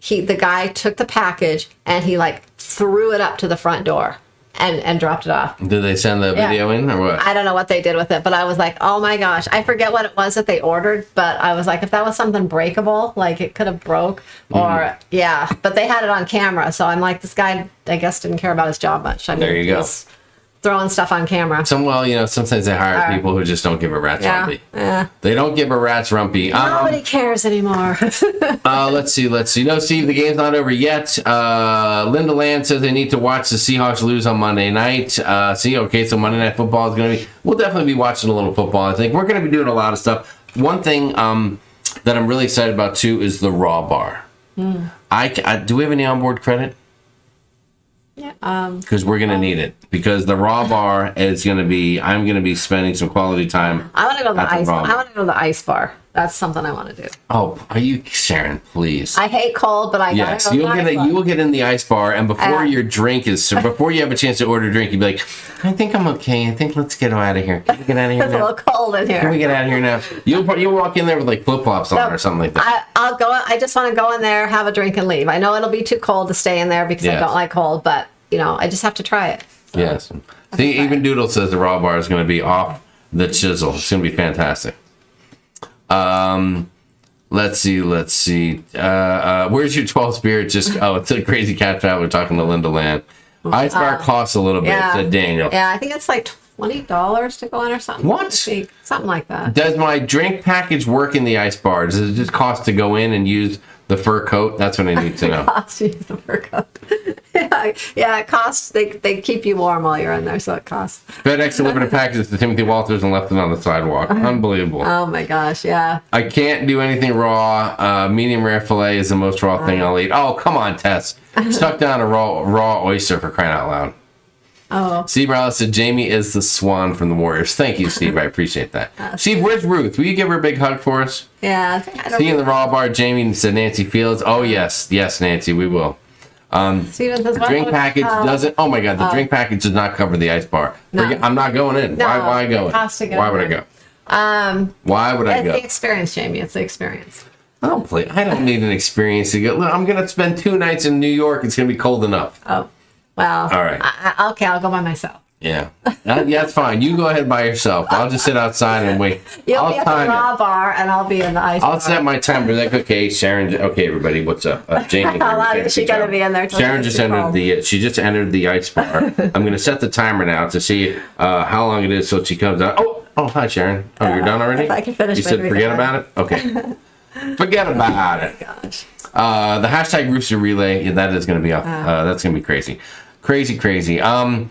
The guy took the package and he like threw it up to the front door and dropped it off. Did they send the video in or what? I don't know what they did with it, but I was like, oh my gosh. I forget what it was that they ordered, but I was like, if that was something breakable, like it could have broke or but they had it on camera. So I'm like, this guy, I guess, didn't care about his job much. I mean, there you go. Throwing stuff on camera. Sometimes they hire people who just don't give a rat's rumpy. They don't give a rat's rumpy. Nobody cares anymore. Let's see. No, Steve, the game's not over yet. Linda Land says they need to watch the Seahawks lose on Monday night. So Monday Night Football is going to be... We'll definitely be watching a little football, I think. We're going to be doing a lot of stuff. One thing that I'm really excited about, too, is the Raw Bar. Do we have any onboard credit? Yeah. Because we're going to need it. Because the Raw Bar is going to be... I'm going to be spending some quality time. I want to go to the ice bar. I want to go to the ice bar. That's something I want to do. Oh, are you... Sharon, please. I hate cold, but I yes, gotta go you will get in the ice bar, and before your drink is... before you have a chance to order a drink, you'll be like, I think I'm okay. I think let's get out of here. Can we get out of here It's now? a little cold in here. Can we get out of here now? You'll walk in there with like flip-flops on or something like that. I'll go. I just want to go in there, have a drink, and leave. I know it'll be too cold to stay in there because I don't like cold, but... I just have to try it. Yes. See, even Doodle says the Raw Bar is going to be off the chisel. It's going to be fantastic. Let's see. Where's your 12 Spirit? It's a crazy cat chat. We're talking to Linda Land. Ice Bar costs a little bit, said Daniel. Yeah, I think it's like $20 to go in or something. What? Something like that. Does my drink package work in the ice bar? Does it just cost to go in and use the fur coat? That's what I need to know. It costs to use the fur coat. Yeah, it costs. They keep you warm while you're in there, so it costs. FedEx delivered a package to Timothy Walters and left it on the sidewalk. Unbelievable. Oh my gosh, yeah. I can't do anything raw. Medium rare filet is the most raw thing I'll eat. Oh, come on, Tess. Stuck down a raw oyster for crying out loud. Oh. Steve Morales said Jamie is the swan from the Warriors. Thank you, Steve. I appreciate that. Steve, where's Ruth? Will you give her a big hug for us? Yeah. See you in the Raw Bar. Jamie said Nancy Fields. Oh, yes, Nancy, we will. The drink package doesn't... Oh, my God. The drink package does not cover the ice bar. No. I'm not going in. No, Why go in? Why would I go? Why would I go? It's the experience, Jamie. It's the experience. I don't need an experience to go. Look, I'm going to spend 2 nights in New York. It's going to be cold enough. Oh, well. All right. Okay, I'll go by myself. Yeah. That's fine. You go ahead by yourself. I'll just sit outside and wait. You'll be at the Raw Bar, and I'll be in the ice bar. I'll set my timer. Like, okay, Sharon. Okay, everybody, what's up? Jamie. How long is she going to be in there? Sharon just entered she just entered the ice bar. I'm going to set the timer now to see how long it is till she comes out. Oh, hi, Sharon. Oh, you're done already? If I can finish. You said forget about it? Okay. Forget about it. Gosh. The hashtag Rooster Relay, that is going to be off. That's going to be crazy. Crazy. Okay,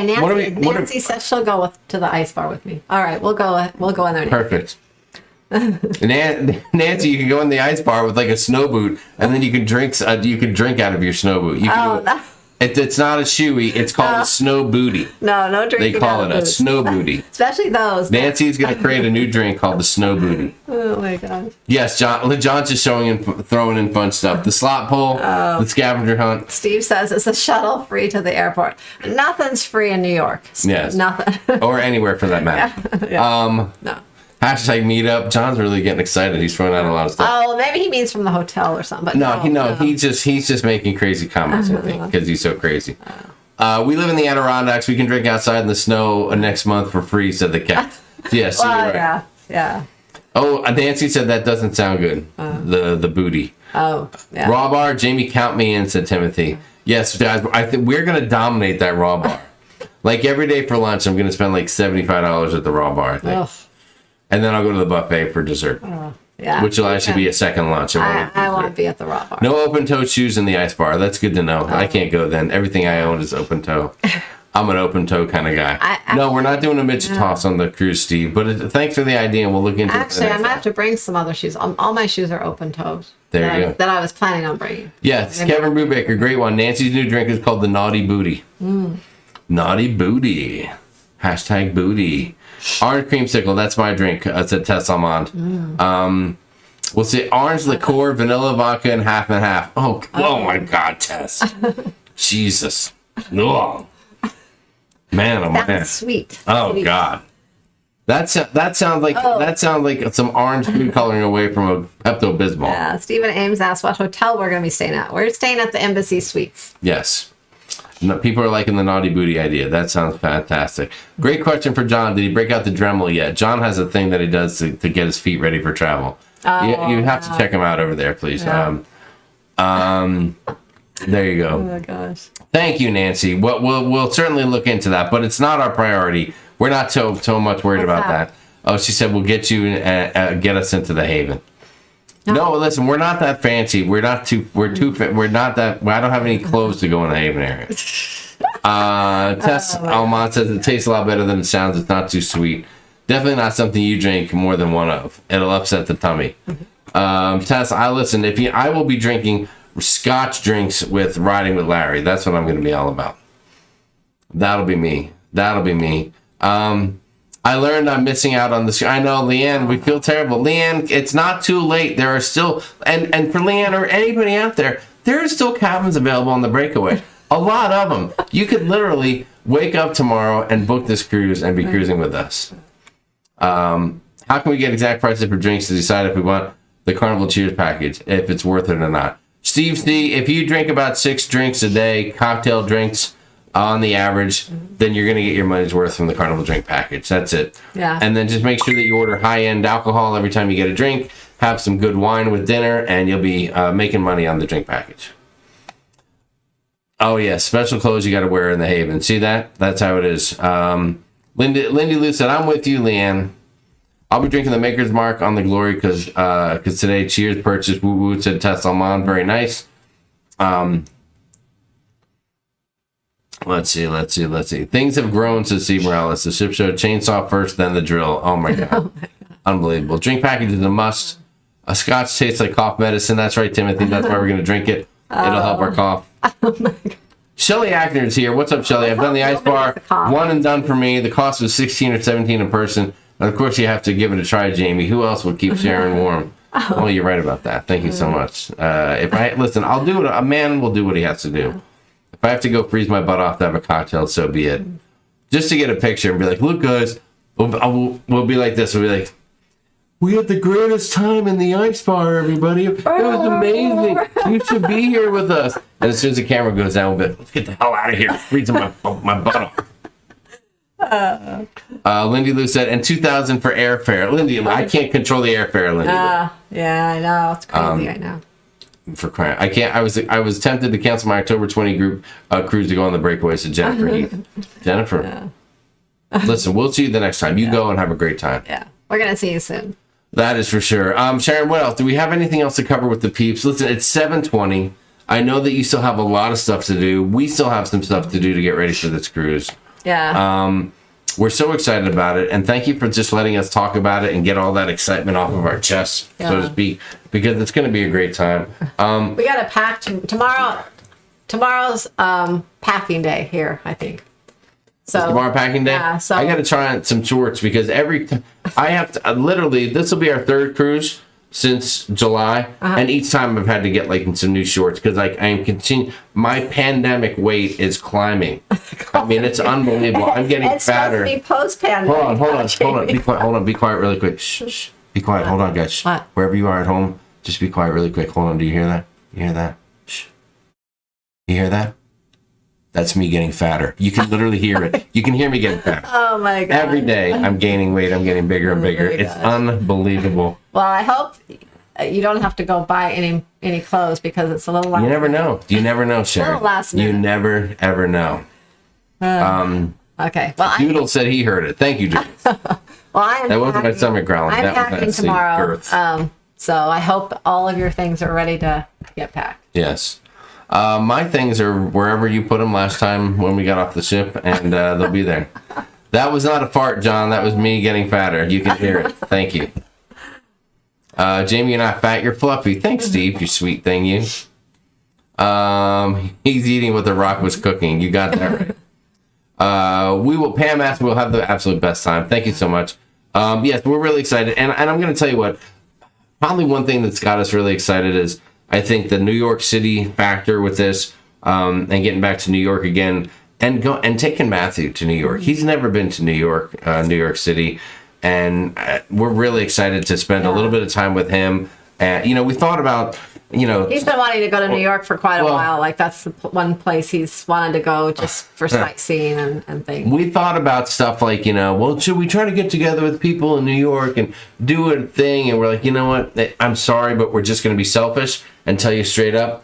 Nancy says she'll go to the ice bar with me. All right, we'll go in there. Perfect. Nancy, you can go in the ice bar with like a snow boot, and then you can drink. You can drink out of your snow boot. You can it's not a shoey. It's called a snow booty. No drinking. They call it a snow booty. Especially those. Nancy's going to create a new drink called the snow booty. Oh my god. Yes, John's just throwing in fun stuff. The slot pull, the scavenger hunt. Steve says it's a shuttle free to the airport. Nothing's free in New York. Yes. Nothing. Or anywhere for that matter. Yeah. No. Hashtag meetup. John's really getting excited. He's throwing out a lot of stuff. Oh, maybe he means from the hotel or something. But no. He's just making crazy comments, I think, because he's so crazy. We live in the Adirondacks. We can drink outside in the snow next month for free, said the cat. Yes, you're right. Yeah. Oh, Nancy said that doesn't sound good. The booty. Oh, yeah. Raw bar, Jamie, count me in, said Timothy. Yes, guys, I think we're going to dominate that Raw bar. Like every day for lunch, I'm going to spend like $75 at the Raw bar, I think. Ugh. And then I'll go to the buffet for dessert. Yeah. Which will actually be a second lunch. I want to be at the Raw bar. No open-toe shoes in the ice bar. That's good to know. I can't go then. Everything I own is open-toe. I'm an open-toe kind of guy. No, we're not doing a midget toss on the cruise, Steve. But thanks for the idea, and we'll look into it. Actually, I might have to bring some other shoes. All my shoes are open-toes. There you go. That I was planning on bringing. Yes, Kevin Brubaker, great one. Nancy's new drink is called the Naughty Booty. Naughty Booty. Hashtag booty. Orange creamsicle, that's my drink. Said Tess Almond. We'll see. Orange liqueur, vanilla vodka, and half and half. Oh my God, Tess. Jesus. Ugh. Man, oh man. That's sweet. Oh Sweet. God. That sounds like some orange food coloring away from a Pepto-Bismol. Yeah. Stephen Ames asked what hotel we're going to be staying at. We're staying at the Embassy Suites. Yes. No, people are liking the naughty booty idea. That sounds fantastic. Great question for John. Did he break out the Dremel yet? John has a thing that he does to get his feet ready for travel. You have to check him out over there, please. Yeah. There you go. Oh my gosh. Thank you, Nancy. We'll certainly look into that, but it's not our priority. We're not so much worried about that. Oh, she said we'll get you get us into the Haven. No, listen, we're not that fancy. We're not that. I don't have any clothes to go in the Haven area. Tess Almont says it tastes a lot better than it sounds. It's not too sweet. Definitely not something you drink more than one of. It'll upset the tummy. Tess, I will be drinking Scotch drinks with Riding with Larry. That's what I'm going to be all about. That'll be me. I learned I'm missing out on this. I know, Leanne, we feel terrible. Leanne, it's not too late. There are still, and for Leanne or anybody out there are still cabins available on the Breakaway. A lot of them. You could literally wake up tomorrow and book this cruise and be cruising with us. How can we get exact prices for drinks to decide if we want the Carnival Cheers package, if it's worth it or not? Steve C, if you drink about 6 drinks a day, cocktail drinks on the average, then you're going to get your money's worth from the Carnival drink package. That's it. Yeah. And then just make sure that you order high-end alcohol every time you get a drink, have some good wine with dinner, and you'll be making money on the drink package. Oh, yeah, special clothes you got to wear in the Haven. See that? That's how it is. Lindy Lou said, I'm with you, Leanne. I'll be drinking the Maker's Mark on the Glory because today, cheers, purchase, woo-woo, said Tess Almond. Very nice. Let's see. Things have grown, says Steve Morales. The ship showed chainsaw first, then the drill. Oh, my God. Unbelievable. Drink package is a must. A Scotch tastes like cough medicine. That's right, Timothy. That's why we're going to drink it. It'll help our cough. Oh my God. Shelly Ackner's here. What's up, Shelly? I've done the ice bar. One and done for me. The cost was $16 or $17 in person. And of course, you have to give it a try, Jamie. Who else would keep Sharon warm? Oh, you're right about that. Thank you so much. Listen, I'll do it. A man will do what he has to do. If I have to go freeze my butt off to have a cocktail, so be it. Just to get a picture and be like, look, guys, we'll be like this. We'll be like, we had the greatest time in the ice bar, everybody. It was amazing. You should be here with us. And as soon as the camera goes down, we'll be like, let's get the hell out of here. Freezing my butt off. Lindy Lou said, and $2,000 for airfare. Lindy, I can't control the airfare, Lindy. Yeah, I know. It's crazy right now. For crying, I can't. I was tempted to cancel my October 20 group cruise to go on the Breakaway. Said Jennifer Heath. Jennifer, listen, we'll see you the next time. You go and have a great time. Yeah, we're gonna see you soon. That is for sure. Sharon, what else? Do we have anything else to cover with the peeps? Listen, it's 7:20. I know that you still have a lot of stuff to do. We still have some stuff to do to get ready for this cruise. Yeah. We're so excited about it, and thank you for just letting us talk about it and get all that excitement off of our chests, so to speak, because it's going to be a great time. We got to pack tomorrow. Tomorrow's packing day here, I think. So tomorrow packing day. Yeah. So I got to try on some shorts because I have to literally. This will be our 3rd cruise since July, and each time I've had to get like some new shorts because I am continuing. My pandemic weight is climbing. I mean, it's unbelievable. I'm getting fatter. It's post-pandemic. Hold on. Be quiet really quick. Shh. Be quiet. Hold on, guys. What? Wherever you are at home, just be quiet really quick. Hold on. Do you hear that? You hear that? Shh. You hear that? That's me getting fatter. You can literally hear it. You can hear me getting fatter. Oh my God. Every day I'm gaining weight. I'm getting bigger and bigger. It's unbelievable. Well, I hope you don't have to go buy any clothes because it's a little last. You never know. You never know, Sharon. Last minute. You never ever know. Okay. Well, Doodle said he heard it. Thank you, Doodle. that wasn't my stomach growling. I'm That was packing that sleep tomorrow. girth. So I hope all of your things are ready to get packed. Yes. My things are wherever you put them last time when we got off the ship, and they'll be there. That was not a fart, John. That was me getting fatter. You can hear it. Thank you. Jamie, you're not fat. You're fluffy. Thanks, Steve. You sweet thing, you. He's eating what the Rock was cooking. You got that right. We will, Pam asked, we'll have the absolute best time. Thank you so much. Yes, we're really excited. And I'm going to tell you what, probably one thing that's got us really excited is, I think, the New York City factor with this, and getting back to New York again, and taking Matthew to New York. He's never been to New York City, and we're really excited to spend a little bit of time with him. We thought about, he's been wanting to go to New York for quite a while. Like, that's the one place he's wanted to go just for sightseeing and things. We thought about stuff like, well, should we try to get together with people in New York and do a thing? And we're like, you know what? I'm sorry, but we're just going to be selfish and tell you straight up.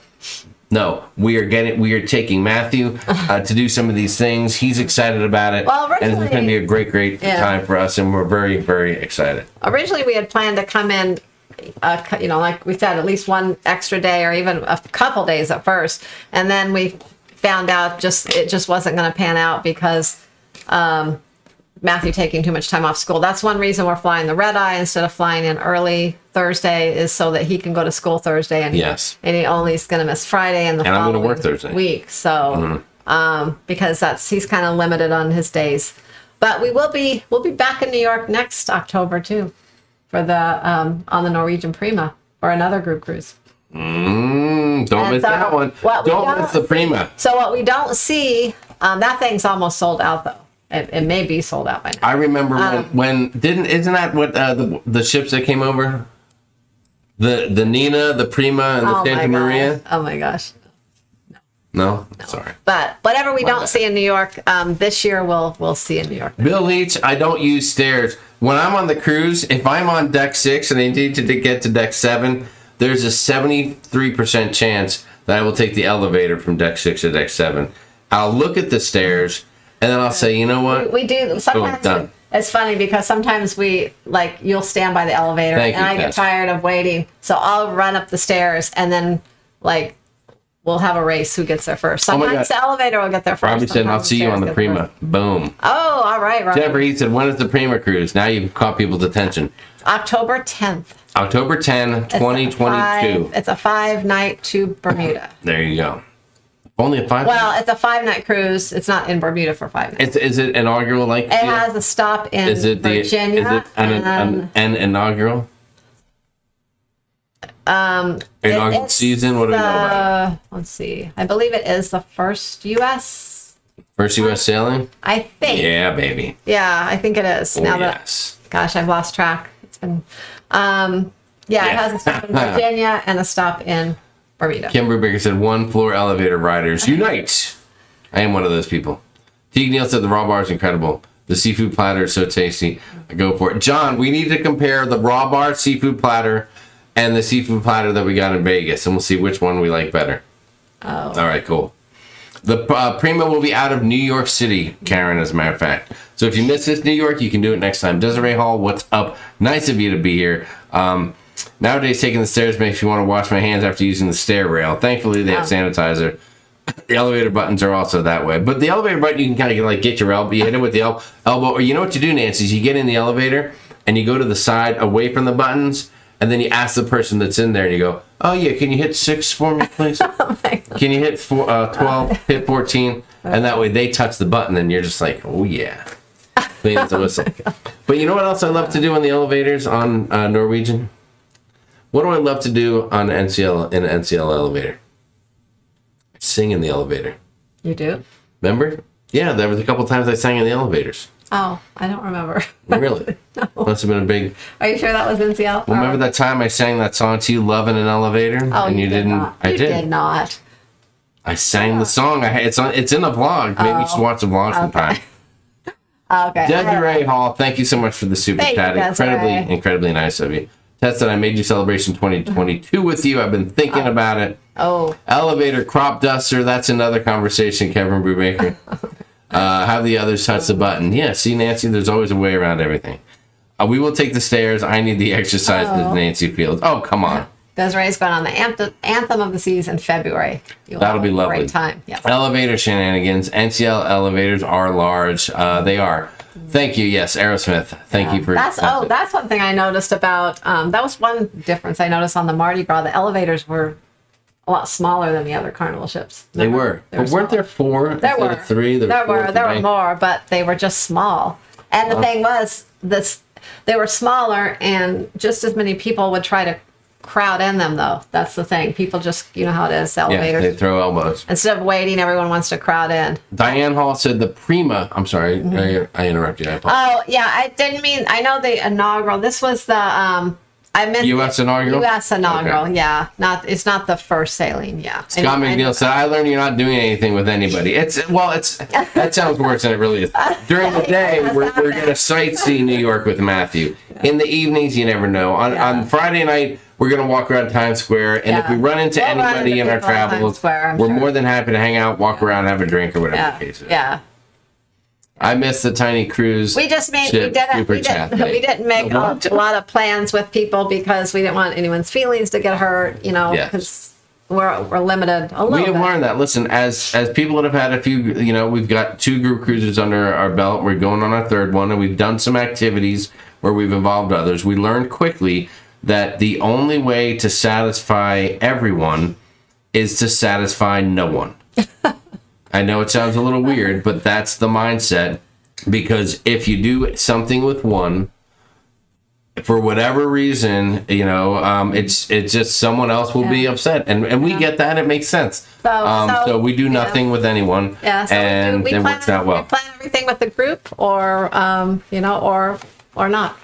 No, we are taking Matthew to do some of these things. He's excited about it. Well, and it's going to be a great time for us, and we're very, very excited. Originally, we had planned to come in, like we said, at least one extra day or even a couple days at first. And then we found out it just wasn't going to pan out because Matthew taking too much time off school. That's one reason we're flying the red eye instead of flying in early Thursday, is so that he can go to school Thursday, and and he only is going to miss Friday and I'm going to work Thursday week. So because he's kind of limited on his days. But we'll be back in New York next October too, for the on the Norwegian Prima for another group cruise. Don't miss that one. Don't miss the Prima. So what we don't see, that thing's almost sold out though. It may be sold out by now. I remember isn't that what the ships that came over? The Nina, the Prima, and the Santa Maria? Oh my gosh. No? Sorry. But whatever we don't see in New York, this year we'll see in New York. Bill Leach, I don't use stairs. When I'm on the cruise, if I'm on deck 6 and I need to get to deck 7, there's a 73% chance that I will take the elevator from deck 6 to deck 7. I'll look at the stairs, and then I'll say, you know what? We do. Sometimes it's funny because sometimes you'll stand by the elevator, I get tired of waiting. So I'll run up the stairs, and then we'll have a race who gets there first. Sometimes the elevator will get there first. Robbie said, I'll see you on the Prima. Boom. Oh, all right, Robbie. Jennifer, he said, when is the Prima cruise? Now you've caught people's attention. October 10th. October 10, 2022. It's a 5-night to Bermuda. There you go. Only a 5 Well, it's a 5-night cruise. It's not in Bermuda for 5 nights. Is it inaugural It has a stop in Virginia. Is it an inaugural? Inaugural season? What do we know about it? Let's see. I believe it is the first U.S. sailing? I think. Yeah, baby. Yeah, I think it is. Oh, yes. Gosh, I've lost track. It's been... it has a stop in Virginia and a stop in Bermuda. Kim Brubaker said, 1-floor elevator riders unite. I am one of those people. Teague Neal said the raw bar is incredible. The seafood platter is so tasty. I go for it. John, we need to compare the raw bar seafood platter and the seafood platter that we got in Vegas, and we'll see which one we like better. Oh. All right, cool. The Prima will be out of New York City, Karen, as a matter of fact. So if you miss this New York, you can do it next time. Desiree Hall, what's up? Nice of you to be here. Nowadays, taking the stairs makes me want to wash my hands after using the stair rail. Thankfully, they have sanitizer. The elevator buttons are also that way. But the elevator button, you can kind of get your elbow. You hit it with the elbow. Or you know what you do, Nancy, is you get in the elevator and you go to the side away from the buttons. And then you ask the person that's in there and you go, oh, yeah, can you hit 6 for me, please? Can you hit 12, hit 14? And that way they touch the button and you're just like, oh, yeah. Clean as a whistle. But you know what else I love to do on the elevators on Norwegian? What do I love to do on NCL in an NCL elevator? Sing in the elevator. You do? Remember? Yeah, there was a couple times I sang in the elevators. Oh, I don't remember. Really? No. Must have been a big... Are you sure that was NCL? Well, remember that time I sang that song to you, Love in an Elevator? Oh, and you didn't? Not. I did. You did not. I sang the song. It's in the vlog. Maybe you should watch the vlog sometime. Okay. Desiree Hall, thank you so much for the super chat. Incredibly nice of you. Ted said, I made you Celebration 2022 with you. I've been thinking about it. Oh. Elevator crop duster. That's another conversation, Kevin Brubaker. Have the others touch the button. Yeah, see, Nancy, there's always a way around everything. We will take the stairs. I need the exercise with Nancy Fields. Oh, come on. Desiree's going on the Anthem of the Seas in February. That'll be lovely. Great time. Yes. Elevator shenanigans. NCL elevators are large. They are. Thank you. Yes, Aerosmith. Thank you for... That's one thing I noticed about... that was one difference I noticed on the Mardi Gras. The elevators were a lot smaller than the other Carnival ships. They were. But weren't there 4? There were 3. There were more, but they were just small. And the thing was, they were smaller, and just as many people would try to crowd in them, though. That's the thing. People just, you know how it is, elevators. Yeah, they throw elbows. Instead of waiting, everyone wants to crowd in. Diane Hall said the Prima. I'm sorry, I interrupted you. Oh, yeah, I didn't mean, I know the inaugural. This was the, I meant U.S. inaugural? U.S. inaugural, Okay. yeah. It's not the first sailing, yeah. Scott McNeil said, I learned you're not doing anything with anybody. That sounds worse than it really is. During the day, we're going to sightsee New York with Matthew. In the evenings, you never know. On Friday night, we're going to walk around Times Square, and if we run into anybody in our travels, we're more than happy to hang out, walk around, have a drink, or whatever the case is. Yeah. I missed the tiny cruise. We just made, we didn't make a lot of plans with people because we didn't want anyone's feelings to get hurt, you know, because we're limited a little bit. We have learned that. Listen, as people that have had a few, you know, we've got 2 group cruises under our belt. We're going on our 3rd one, and we've done some activities where we've involved others. We learned quickly that the only way to satisfy everyone is to satisfy no one. I know it sounds a little weird, but that's the mindset. Because if you do something with one, for whatever reason, you know, it's just someone else will be upset, and we get that. It makes sense. So we do nothing with anyone, and it works out well. We plan everything with the group, or you know, or not.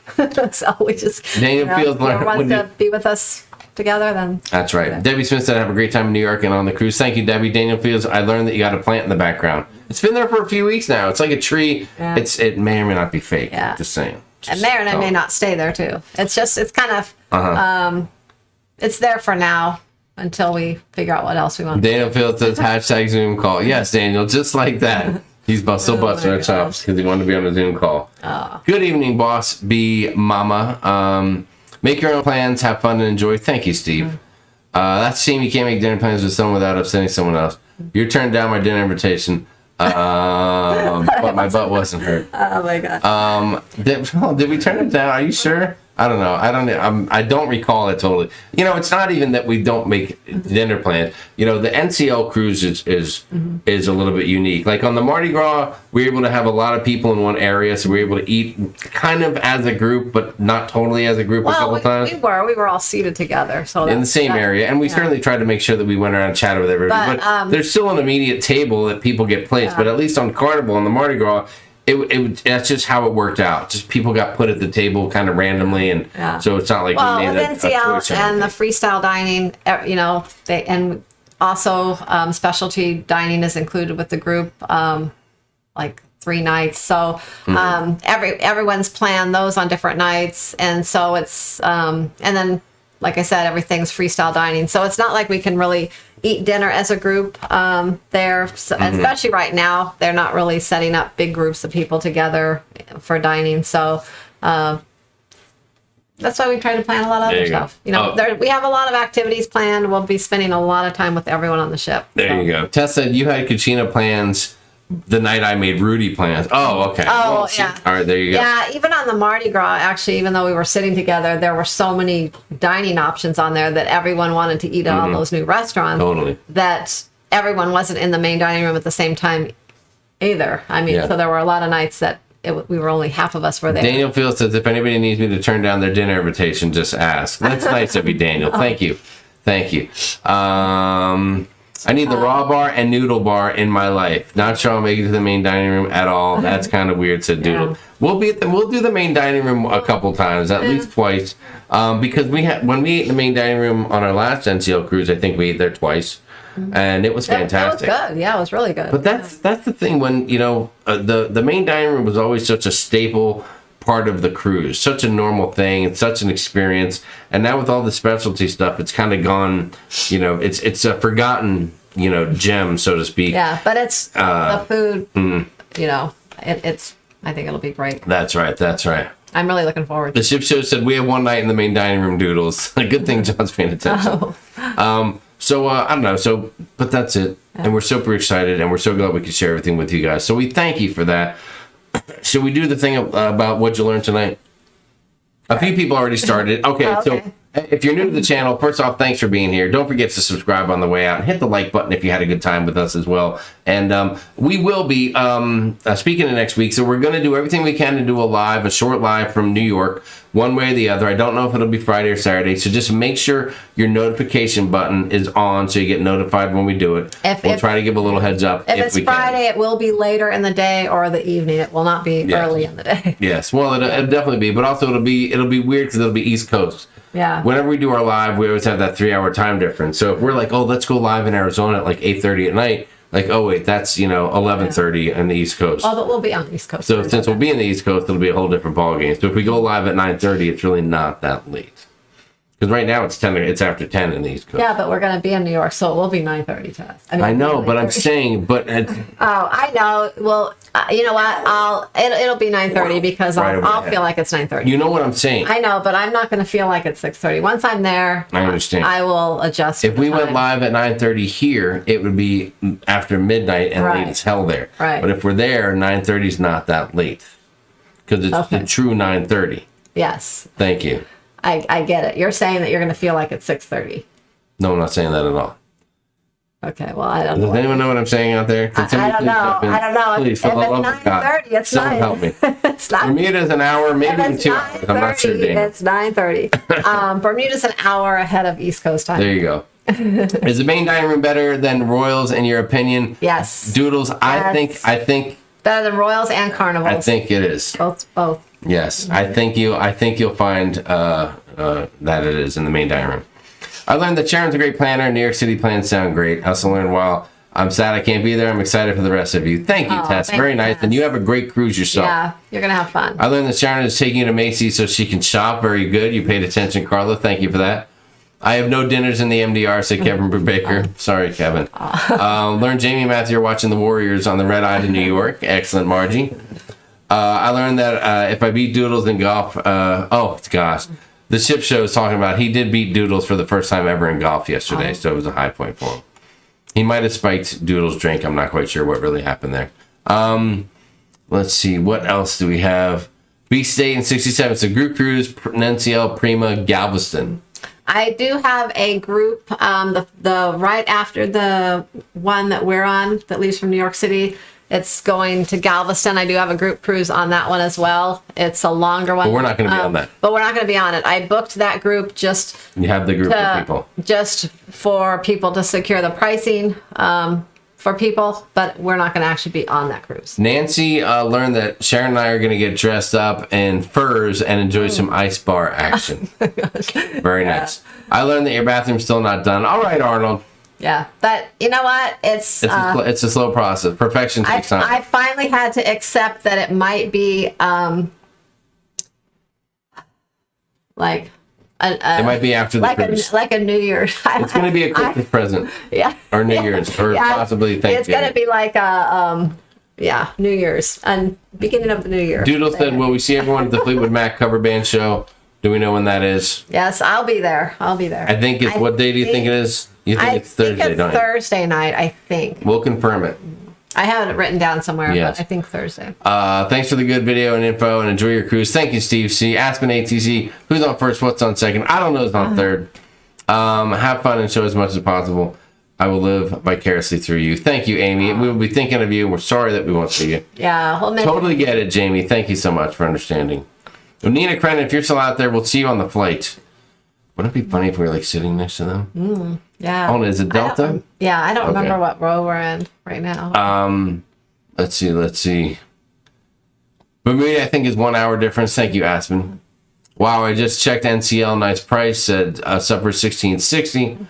So we just Daniel feels like wants to be with us together, then that's right. Yeah. Debbie Smith said, "Have a great time in New York and on the cruise." Thank you, Debbie. Daniel feels, I learned that you got a plant in the background. It's been there for a few weeks now. It's like a tree. Yeah. It may or may not be fake. Yeah. Just saying. And may not stay there too. It's kind of it's there for now until we figure out what else we want. Daniel Field says #Zoom call. Yes, Daniel, just like that. He's still busting our chops because he wanted to be on a Zoom call. Good evening, boss. Be mama. Make your own plans, have fun, and enjoy. Thank you, Steve. That's a shame you can't make dinner plans with someone without upsetting someone else. You turned down my dinner invitation. But my butt wasn't hurt. Oh my god. Did we turn it down? Are you sure? I don't know. I don't recall it totally. You know, it's not even that we don't make dinner plans. You know, the NCL cruise is a little bit unique. Like on the Mardi Gras, we were able to have a lot of people in one area, so we were able to eat kind of as a group, but not totally as a group a couple times. We were all seated together, so in the same area, and we certainly tried to make sure that we went around and chatted with everybody. But there's still an immediate table that people get placed. But at least on Carnival, on the Mardi Gras, that's just how it worked out. Just people got put at the table kind of randomly, and so it's not like we made with NCL and the freestyle dining, you know, and also specialty dining is included with the group, like 3 nights. So everyone's planned those on different nights, and so it's and then, like I said, everything's freestyle dining. So it's not like we can really eat dinner as a group there. So, especially right now, they're not really setting up big groups of people together for dining. So that's why we try to plan a lot of other stuff. You know, we have a lot of activities planned. We'll be spending a lot of time with everyone on the ship. There you go. Tessa, you had Kachina plans the night I made Rudy plans. Oh, okay. Oh, yeah. All right, there you go. Yeah, even on the Mardi Gras, actually, even though we were sitting together, there were so many dining options on there that everyone wanted to eat at all those new restaurants. Totally. That everyone wasn't in the main dining room at the same time either. I mean, so there were a lot of nights that we were only half of us were there. Daniel Field says, if anybody needs me to turn down their dinner invitation, just ask. That's nice of you, Daniel. Thank you. Thank you. I need the raw bar and noodle bar in my life. Not sure I'll make it to the main dining room at all. That's kind of weird, said Doodle. We'll do the main dining room a couple times, at least twice, because when we ate in the main dining room on our last NCL cruise, I think we ate there twice, and it was fantastic. It was good. Yeah, it was really good. But that's the thing, when you know the main dining room was always such a staple part of the cruise, such a normal thing, it's such an experience, and now with all the specialty stuff, it's kind of gone, you know, it's a forgotten, you know, gem, so to speak. Yeah, but it's the food, you know, it's I think it'll be great. That's right. I'm really looking forward to it. The ship show said we have one night in the main dining room, Doodles. A good thing John's paying attention. So I don't know, but that's it, and we're super excited, and we're so glad we could share everything with you guys, so we thank you for that. Should we do the thing about what you learned tonight? A few people already started. Okay, so If you're new to the channel, first off, thanks for being here. Don't forget to subscribe on the way out and hit the like button if you had a good time with us as well. And we will be speaking of next week, so we're going to do everything we can to do a short live from New York, one way or the other. I don't know if it'll be Friday or Saturday, so just make sure your notification button is on so you get notified when we do it. We'll try to give a little heads up if it's Friday, it will be later in the day or the evening. It will not be early in the day. Yes, well, it'll definitely be, but also it'll be weird because it'll be East Coast. Yeah. Whenever we do our live, we always have that 3-hour time difference. So if we're like, oh, let's go live in Arizona at like 8:30 at night, like, oh wait, that's 11:30 on the East Coast. Oh, but we'll be on the East Coast. So since we'll be in the East Coast, it'll be a whole different ballgame. So if we go live at 9:30, it's really not that late. Because right now it's after 10 in the East Coast. Yeah, but we're going to be in New York, so it will be 9:30 to us. I know, but I'm saying, but I know. Well, you know what? It'll be 9:30 because I'll feel like it's 9:30. You know what I'm saying? I know, but I'm not going to feel like it's 6:30. Once I'm there, I understand. I will adjust. If we went live at 9:30 here, it would be after midnight and late as hell there. Right. But if we're there, 9:30 is not that late because it's the true 9:30. Yes. Thank you. I get it. You're saying that you're going to feel like it's 6:30. No, I'm not saying that at all. Okay, well, I don't know. Does anyone know what I'm saying out there? I don't know. I don't know. Please, if it's 9:30, it's someone 9. help me. It's not. Bermuda's an hour, maybe even 2 hours. I'm not sure, Dana. It's 9:30. Bermuda's an hour ahead of East Coast time. There you go. Is the main dining room better than Royals in your opinion? Yes. Doodles, Yes. I think Better than Royals and Carnivals. I think it is. Both. Yes, I think you'll find that it is in the main dining room. I learned that Sharon's a great planner. New York City plans sound great. I also learned while I'm sad I can't be there, I'm excited for the rest of you. Thank you, Tess. Very nice. And you have a great cruise yourself. Yeah, you're going to have fun. I learned that Sharon is taking you to Macy's so she can shop. Very good. You paid attention, Carla. Thank you for that. I have no dinners in the MDR, said Kevin Brubaker. Sorry, Kevin. Learned Jamie and Matthew are watching the Warriors on the Red Eye to New York. Excellent, Margie. I learned that if I beat Doodles in golf, oh gosh, the ship show is talking about he did beat Doodles for the first time ever in golf yesterday, so it was a high point for him. He might have spiked Doodles' drink. I'm not quite sure what really happened there. Let's see, what else do we have? Beach State in 67. It's a group cruise, NCL Prima Galveston. I do have a group, the right after the one that we're on that leaves from New York City. It's going to Galveston. I do have a group cruise on that one as well. It's a longer one. But we're not going to be on that. But we're not going to be on it. I booked that group just You have the group of people. Just for people to secure the pricing for people, but we're not going to actually be on that cruise. Nancy learned that Sharon and I are going to get dressed up in furs and enjoy some ice bar action. Very nice. I learned that your bathroom's still not done. All right, Arnold. Yeah, but you know what? It's a slow process. Perfection takes time. I finally had to accept that it might be like it might be after the cruise. like a New Year's. It's going to be a Christmas present. Yeah. Or New Year's, or possibly Thanksgiving. It's going to be like a New Year's and beginning of the New Year. Doodle said, "Will we see everyone at the Fleetwood Mac cover band show? Do we know when that is?" Yes, I'll be there. I think it's what day do you think it is? You think it's Thursday, don't you? Thursday night, I think. We'll confirm it. I have it written down somewhere, Yes. but I think Thursday. Thanks for the good video and info, and enjoy your cruise. Thank you, Steve C. Aspen ATC. Who's on first? What's on second? I don't know who's on third. Have fun and show as much as possible. I will live vicariously through you. Thank you, Amy. We will be thinking of you. We're sorry that we won't see you. Yeah. Totally get it, Jamie. Thank you so much for understanding. Well, Nina Crennan, if you're still out there, we'll see you on the flight. Wouldn't it be funny if we were like sitting next to them? Yeah. Oh, is it Delta? I don't remember what row we're in right now. Let's see. Bermuda, I think, is 1 hour difference. Thank you, Aspen. Wow, I just checked NCL. Nice price. Said supper $16.60.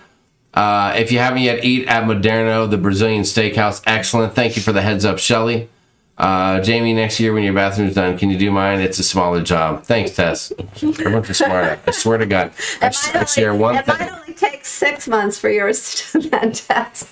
If you haven't yet, eat at Moderno, the Brazilian steakhouse. Excellent. Thank you for the heads up, Shelly. Jamie, next year when your bathroom's done, can you do mine? It's a smaller job. Thanks, Tess. Everyone's smart. I swear to God. I share one thing. It might only take 6 months for yours to then test.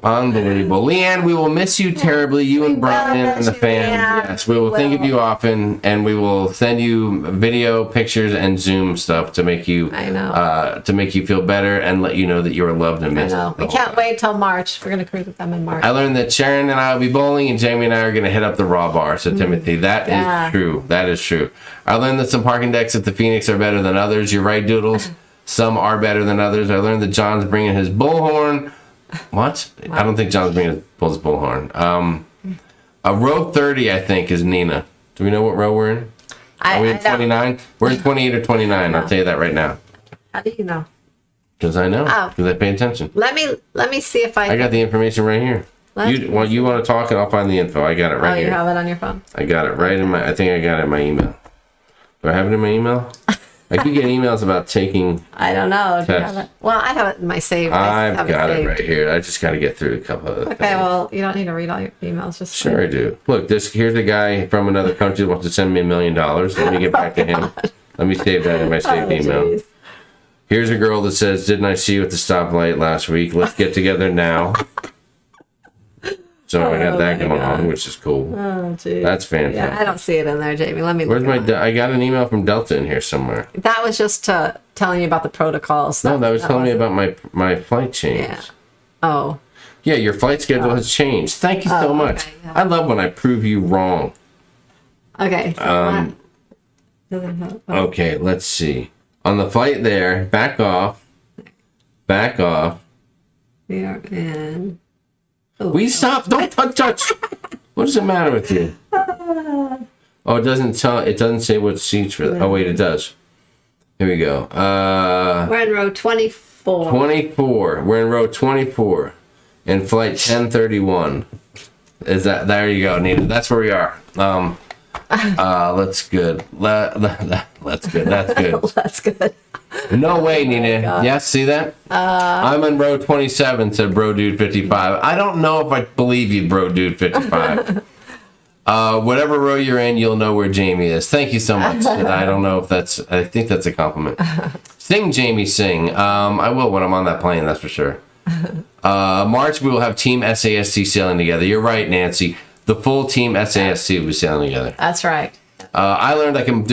Unbelievable. Leanne, we will miss you terribly, you and Brian and the fam. Yes, we will think of you often, and we will send you video, pictures, and Zoom stuff to make you to make you feel better and let you know that you are loved and missed. We can't wait till March. We're going to cruise with them in March. I learned that Sharon and I will be bowling, and Jamie and I are going to hit up the Raw Bar. So, Timothy, that is true. That is true. I learned that some parking decks at the Phoenix are better than others. You're right, Doodles. Some are better than others. I learned that John's bringing his bullhorn. What? I don't think John's bringing his bullhorn. Row 30, I think, is Nina. Do we know what row we're in? Are we in 29? We're in 28 or 29. I'll tell you that right now. How do you know? Because I know. Because I pay attention. Let me see if I got the information right here. You want to talk and I'll find the info. I got it right here. Oh, you have it on your phone? I got it right in my... I think I got it in my email. Do I have it in my email? I keep getting emails about taking... I don't know. Do you have tests. it? Well, I have it in my save. I've got it right here. I just got to get through a couple of things. Okay, well, you don't need to read all your emails. Just Sure I do. Look, here's a guy from another country who wants to send me $1 million. Let me get back to him. Let me save that in my saved email. Geez. Here's a girl that says, "Didn't I see you at the stoplight last week? Let's get together now." So I got that going on, which is cool. Oh, geez. That's fantastic. Yeah, I don't see it in there, Jamie. Let me. Where's my? I got an email from Delta in here somewhere. That was just telling you about the protocols. No, that was telling me about my flight change. Yeah. Oh. Yeah, your flight schedule has changed. Thank you so much. Okay, yeah. I love when I prove you wrong. Okay. So Okay, let's see. On the flight there, back off. Back off. we are in. We stop. Don't touch. What does it matter with you? Oh, it doesn't tell. It doesn't say what seats for. Oh wait, it does. Here we go. We're in row 24. 24. We're in row 24, in flight 1031. Is that? There you go, Nina. That's where we are. That's good. That's good. That's good. That's good. No way, Nina. Yes, see that? I'm in row 27, said Bro Dude 55. I don't know if I believe you, Bro Dude 55. Whatever row you're in, you'll know where Jamie is. Thank you so much. And I don't know if I think that's a compliment. Sing, Jamie, sing. I will when I'm on that plane, that's for sure. March, we will have Team SAST sailing together. You're right, Nancy. The full Team SAST will be sailing together. That's right. I learned I can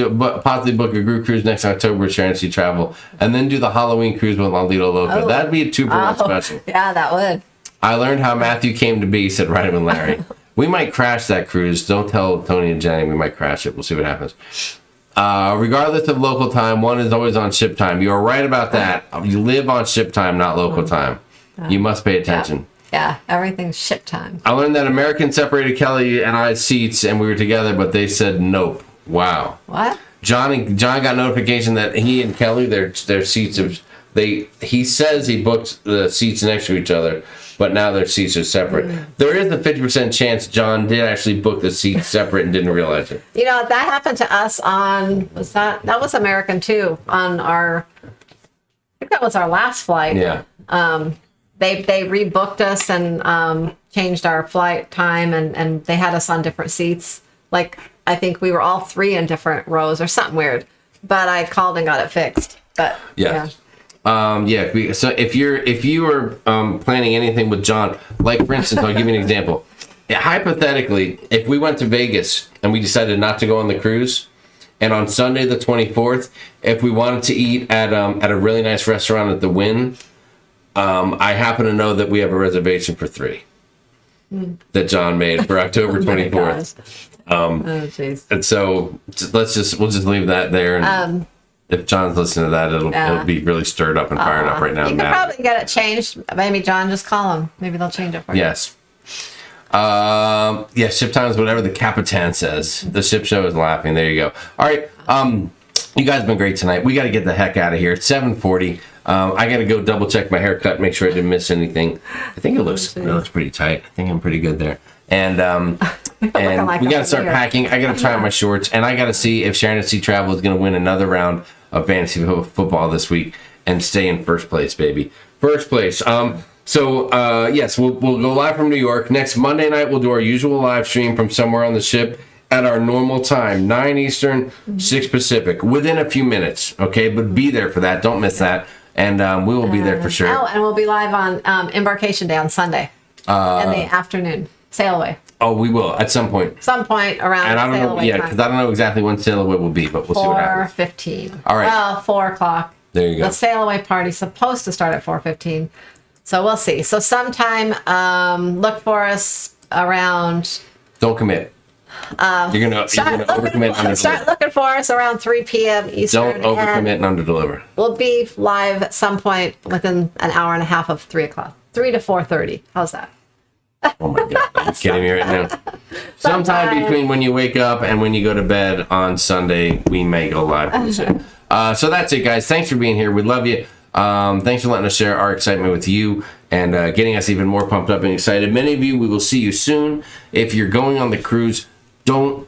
possibly book a group cruise next October with Sharon Sea Travel, and then do the Halloween cruise with Lolito Loco. That'd be a 2-for-1 special. Yeah, that would. I learned how Matthew came to be, said Ryan and Larry. We might crash that cruise. Don't tell Tony and Jenny. We might crash it. We'll see what happens. Regardless of local time, one is always on ship time. You are right about that. You live on ship time, not local time. You must pay attention. Yeah, everything's ship time. I learned that American separated Kelly and I's seats, and we were together, but they said nope. Wow. What? John got notification that he and Kelly, their seats have, he says he booked the seats next to each other, but now their seats are separate. There is a 50% chance John did actually book the seats separate and didn't realize it. You know, that happened to us on, that was American too, on our, I think that was our last flight. Yeah. They rebooked us and changed our flight time, and they had us on different seats. Like, I think we were all 3 in different rows or something weird. But I called and got it fixed. But yeah. So if you were planning anything with John, like for instance, I'll give you an example. Hypothetically, if we went to Vegas and we decided not to go on the cruise, and on Sunday the 24th, if we wanted to eat at a really nice restaurant at the Wynn, I happen to know that we have a reservation for 3 that John made for October 24th. Oh, jeez. And so we'll just leave that there. And if John's listening to that, it'll be really stirred up and fired up right now. You can probably get it changed. Maybe John, just call them. Maybe they'll change it for you. Yes. Ship time is whatever the Capitan says. The ship show is laughing. There you go. All right. You guys have been great tonight. We got to get the heck out of here. It's 7:40. I got to go double check my haircut, make sure I didn't miss anything. I think it looks pretty tight. I think I'm pretty good there. And like we got to start packing. I got to try on my shorts, and I got to see if Sharon Sea Travel is going to win another round of fantasy football this week and stay in first place, baby. First place. Yes, we'll go live from New York. Next Monday night, we'll do our usual live stream from somewhere on the ship at our normal time, 9 Eastern, 6 Pacific, within a few minutes, okay? But be there for that. Don't miss that. And we will be there for sure. Oh, and we'll be live on Embarkation Day on Sunday in the afternoon. Sail away. Oh, we will at some point. Some point around. And I don't know, because I don't know exactly when sail away will be, but we'll see what happens. 4:15. All right. Well, 4 o'clock. There you go. The sail away party's supposed to start at 4:15, so we'll see. So sometime, look for us around. Don't commit. You're gonna overcommit, underdeliver. Start looking for us around 3 p.m. Eastern. Don't overcommit and underdeliver. We'll be live at some point within an hour and a half of 3 o'clock. 3 to 4:30. How's that? Oh my God, are you kidding me right now? Sometime between when you wake up and when you go to bed on Sunday, we may go live. So that's it, guys. Thanks for being here. We love you. Thanks for letting us share our excitement with you and getting us even more pumped up and excited. Many of you, we will see you soon. If you're going on the cruise, don't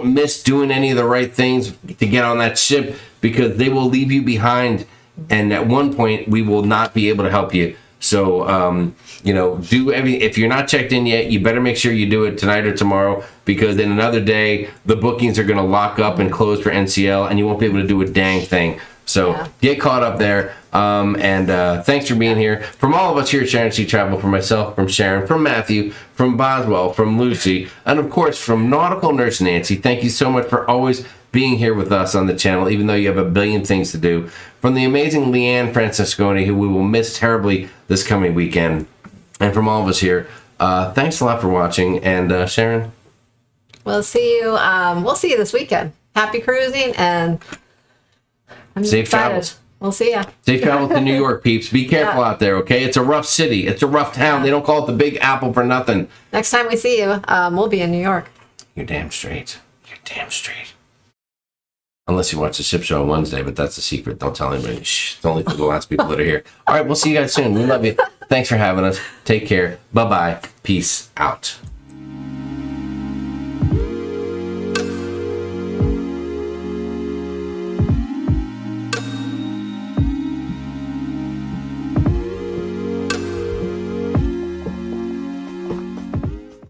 miss doing any of the right things to get on that ship, because they will leave you behind, and at one point we will not be able to help you. So do everything. If you're not checked in yet, you better make sure you do it tonight or tomorrow, because in another day the bookings are going to lock up and close for NCL, and you won't be able to do a dang thing. So get caught up there. And thanks for being here. From all of us here at Sharon Sea Travel, from myself, from Sharon, from Matthew, from Boswell, from Lucy, and of course from Nautical Nurse Nancy, thank you so much for always being here with us on the channel, even though you have a billion things to do. From the amazing Leanne Francisconi, who we will miss terribly this coming weekend, and from all of us here, thanks a lot for watching. And Sharon, we'll see you. We'll see you this weekend. Happy cruising, and I'm safe excited. travels. We'll see ya. Safe travels to New York, peeps. Be careful out there, okay? It's a rough city. It's a rough town. They don't call it the Big Apple for nothing. Next time we see you, we'll be in New York. You're damn straight. You're damn straight. Unless you watch the ship show on Wednesday, but that's a secret. Don't tell anybody. Shh. It's only for the last people that are here. All right, we'll see you guys soon. We love you. Thanks for having us. Take care. Bye-bye. Peace out.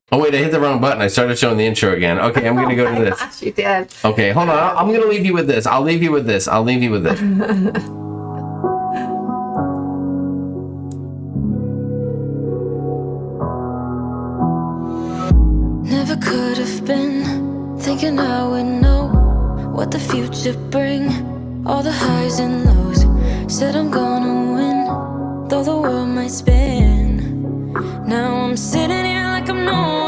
Oh, wait, I hit the wrong button. I started showing the intro again. Okay, I'm going to go to this. Gosh, you did. Okay, hold on. I'm going to leave you with this. I'll leave you with this. Never could have been thinking I would know what the future bring. All the highs and lows. Said I'm gonna win, though the world might spin. Now I'm sitting here like I'm no